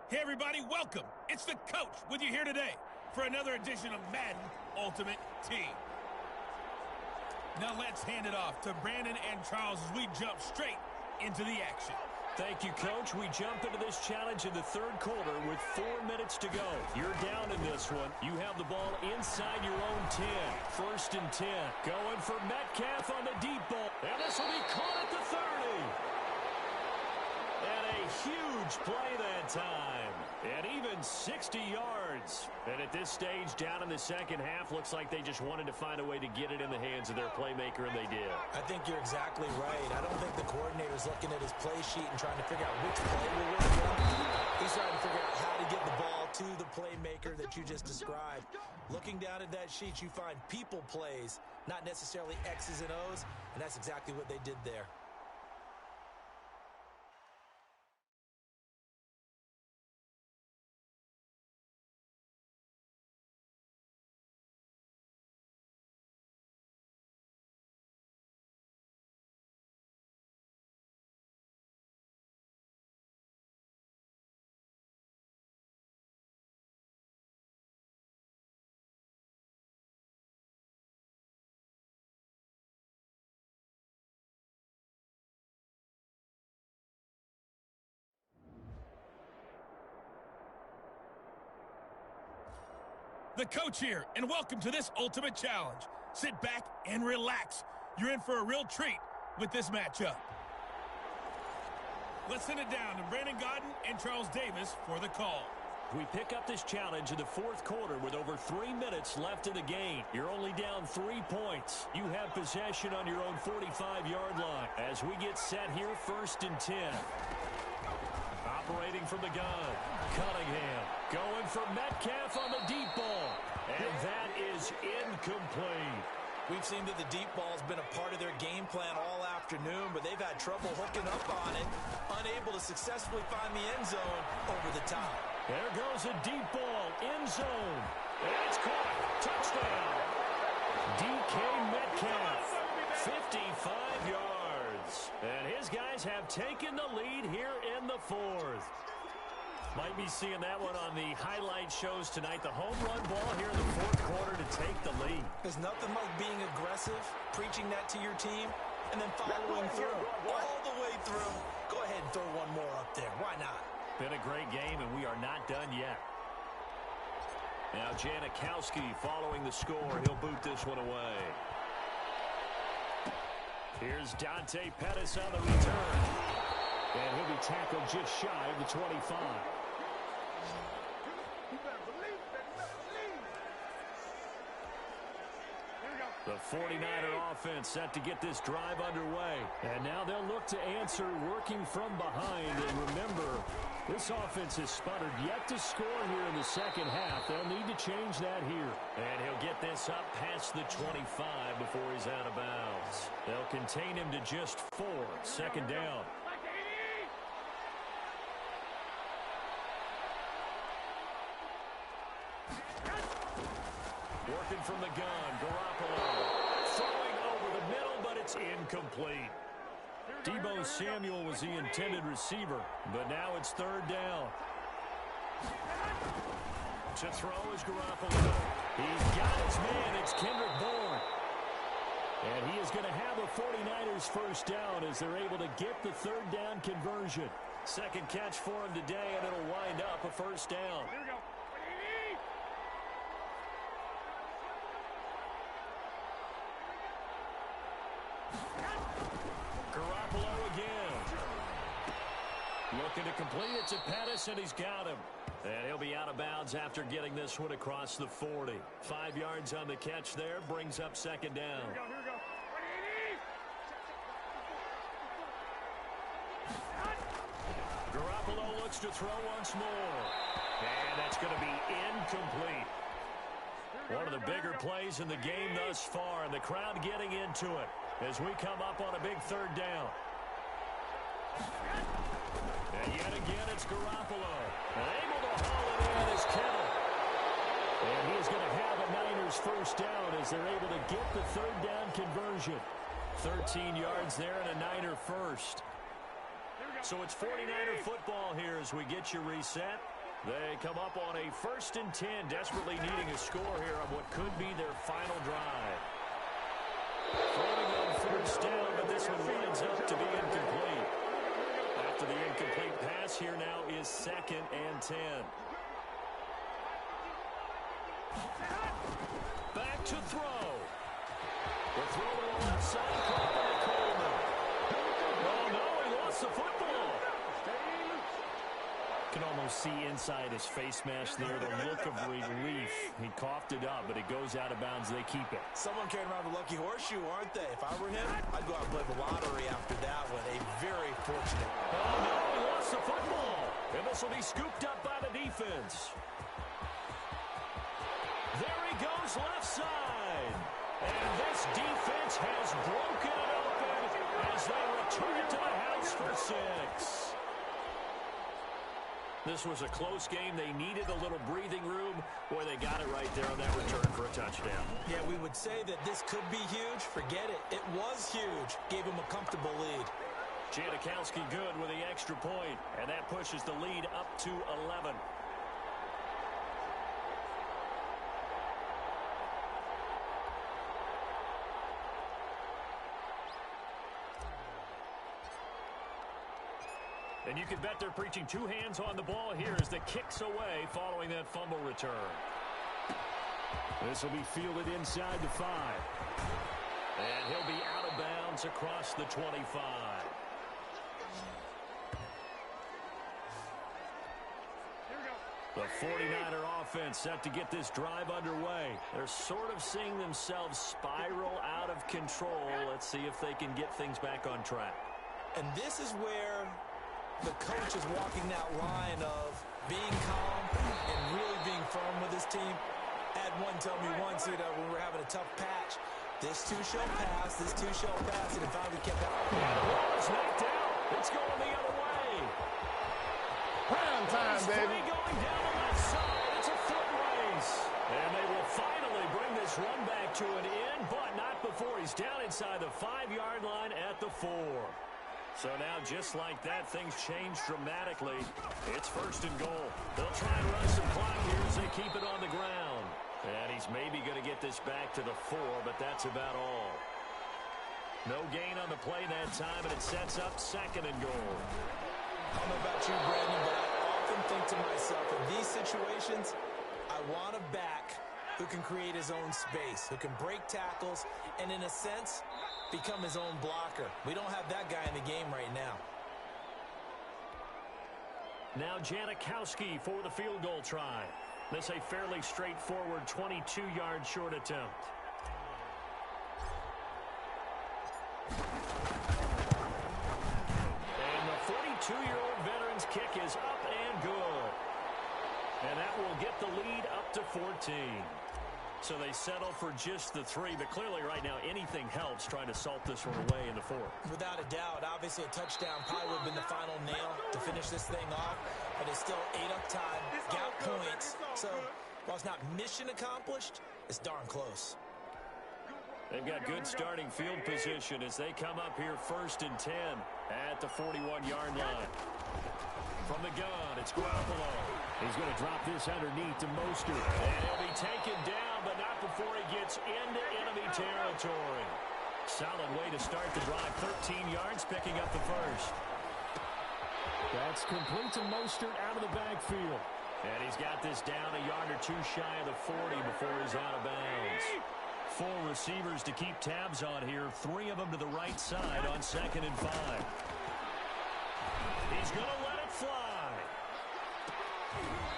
Hey, everybody, welcome. It's the coach with you here today for another edition of Madden Ultimate Team. Now let's hand it off to Brandon and Charles as we jump straight into the action. Thank you, Coach. We jump into this challenge in the 3rd quarter with 4 minutes to go. You're down in this one. You have the ball inside your own 10. 1st and 10. Going for Metcalf on the deep ball. And this will be caught at the 30. And a huge play that time. And even 60 yards. And at this stage, down in the 2nd half, looks like they just wanted to find a way to get it in the hands of their playmaker, and they did. I think you're exactly right. I don't think the coordinator's looking at his play sheet and trying to figure out which play will work well. He's trying to figure out how to get the ball to the playmaker that you just described. Looking down at that sheet, you find people plays, not necessarily X's and O's, and that's exactly what they did there. The coach here, and welcome to this ultimate challenge. Sit back and relax. You're in for a real treat with this matchup. Let's send it down to Brandon Gaudin and Charles Davis for the call. We pick up this challenge in the fourth quarter with over 3 minutes left in the game. You're only down 3 points. You have possession on your own 45-yard line as we get set here, 1st and 10. Operating from the gun, Cunningham going for Metcalf on the deep ball, and that is incomplete. We've seen that the deep ball's been a part of their game plan all afternoon, but they've had trouble hooking up on it, unable to successfully find the end zone over the top. There goes a deep ball, end zone. It's caught. Touchdown. DK Metcalf, 55 yards. And his guys have taken the lead here in the fourth. Might be seeing that one on the highlight shows tonight. The home run ball here in the fourth quarter to take the lead. There's nothing like being aggressive, preaching that to your team, and then following through. All the way through. Go ahead and throw one more up there. Why not? Been a great game, and we are not done yet. Now Janikowski following the score. He'll boot this one away. Here's Dante Pettis on the return. And he'll be tackled just shy of the 25. The 49er offense set to get this drive underway. And now they'll look to answer working from behind. And remember, this offense has sputtered yet to score here in the second half. They'll need to change that here. And he'll get this up past the 25 before he's out of bounds. They'll contain him to just 4. 2nd down. Working from the gun, Garoppolo. Throwing over the middle, but it's incomplete. Deebo Samuel was the intended receiver, but now it's 3rd down. To throw is Garoppolo. He's got his man. It's Kendrick Bourne. And he is going to have a 49ers 1st down as they're able to get the 3rd down conversion. 2nd catch for him today, and it'll wind up a 1st down. Here we go. Garoppolo again. Looking to complete it to Pettis, and he's got him. And he'll be out of bounds after getting this one across the 40. 5 yards on the catch there, brings up 2nd down. Here we go. Garoppolo looks to throw once more. And that's going to be incomplete. One of the bigger plays in the game thus far, and the crowd getting into it as we come up on a big 3rd down. And yet again, it's Garoppolo. And able to haul it in is Kittle. And he is going to have a Niners 1st down as they're able to get the 3rd down conversion. 13 yards there and a Niner 1st. So it's 49er football here as we get you reset. They come up on a 1st and 10, desperately needing a score here on what could be their final drive. Throwing on 1st down, but this one winds up to be incomplete. After the incomplete pass, here now is 2nd and 10. Back to throw. The throw to the left side, caught by Coleman. Oh no, he lost the football. Can almost see inside his face mask there the look of relief. He coughed it up, but it goes out of bounds. They keep it. Someone carrying around a lucky horseshoe, aren't they? If I were him, I'd go out and play the lottery after that one. A very fortunate. Oh, no, he lost the football. And this will be scooped up by the defense. There he goes left side. And this defense has broken it open as they return to the house for 6. This was a close game. They needed a little breathing room. Boy, they got it right there on that return for a touchdown. Yeah, we would say that this could be huge. Forget it. It was huge. Gave him a comfortable lead. Janikowski good with the extra point, and that pushes the lead up to 11. And you can bet they're preaching 2 hands on the ball here as the kick's away following that fumble return. This will be fielded inside the 5. And he'll be out of bounds across the 25. The 49er offense set to get this drive underway. They're sort of seeing themselves spiral out of control. Let's see if they can get things back on track. And this is where the coach is walking that line of being calm and really being firm with his team. I had one tell me once, when we were having a tough patch, this too shall pass, and it finally kept out. And the ball is knocked out. It's going the other way. Prime time, baby. Going down the left side. It's a foot race. And they will finally bring this run back to an end, but not before he's down inside the 5-yard line at the 4. So now, just like that, things change dramatically. It's 1st and goal. They'll try and run some clock here as they keep it on the ground. And he's maybe going to get this back to the 4, but that's about all. No gain on the play that time, and it sets up 2nd and goal. I don't know about you, Brandon, but I often think to myself, in these situations, I want a back who can create his own space, who can break tackles, and in a sense, become his own blocker. We don't have that guy in the game right now. Now Janikowski for the field goal try. This a fairly straightforward 22-yard short attempt. And the 42-year-old veteran's kick is up and good. And that will get the lead up to 14. So they settle for just the 3, but clearly right now anything helps trying to salt this one away in the 4th. Without a doubt, obviously a touchdown probably would have been the final nail to finish this thing off, but it's still 8 up time, gap points. So while it's not mission accomplished, it's darn close. They've got good starting field position as they come up here 1st and 10 at the 41-yard line. From the gun, it's Garoppolo. He's going to drop this underneath to Mostert. And he'll be taken down, but not before he gets into enemy territory. Solid way to start the drive. 13 yards, picking up the 1st. That's complete to Mostert out of the backfield. And he's got this down a yard or 2 shy of the 40 before he's out of bounds. 4 receivers to keep tabs on here. 3 of them to the right side on 2nd and 5. He's going to let it fly.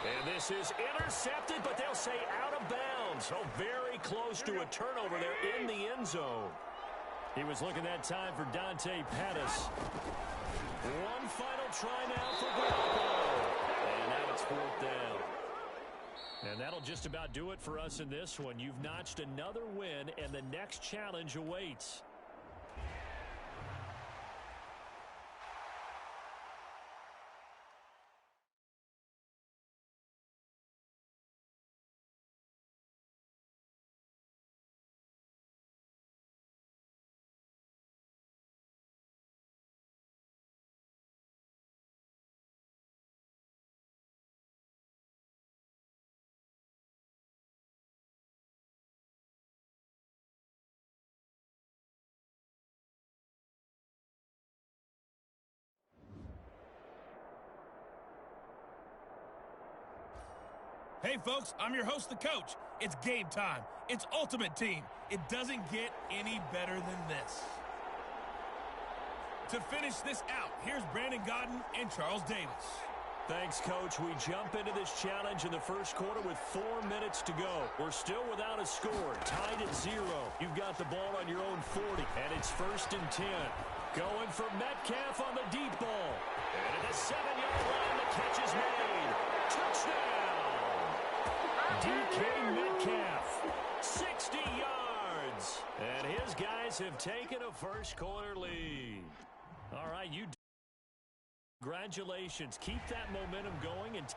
And this is intercepted, but they'll say out of bounds. Oh, very close to a turnover there in the end zone. He was looking that time for Dante Pettis. One final try now for Garoppolo. And now it's 4th down. And that'll just about do it for us in this one. You've notched another win, and the next challenge awaits. Hey, folks, I'm your host, the coach. It's game time. It's Ultimate Team. It doesn't get any better than this. To finish this out, here's Brandon Gaudin and Charles Davis. Thanks, Coach. We jump into this challenge in the first quarter with 4 minutes to go. We're still without a score, tied at 0. You've got the ball on your own 40, and it's 1st and 10. Going for Metcalf on the deep ball. And at the 7-yard line, the catch is made. Touchdown! DK Metcalf, 60 yards. And his guys have taken a first-quarter lead. All right, congratulations. Keep that momentum going and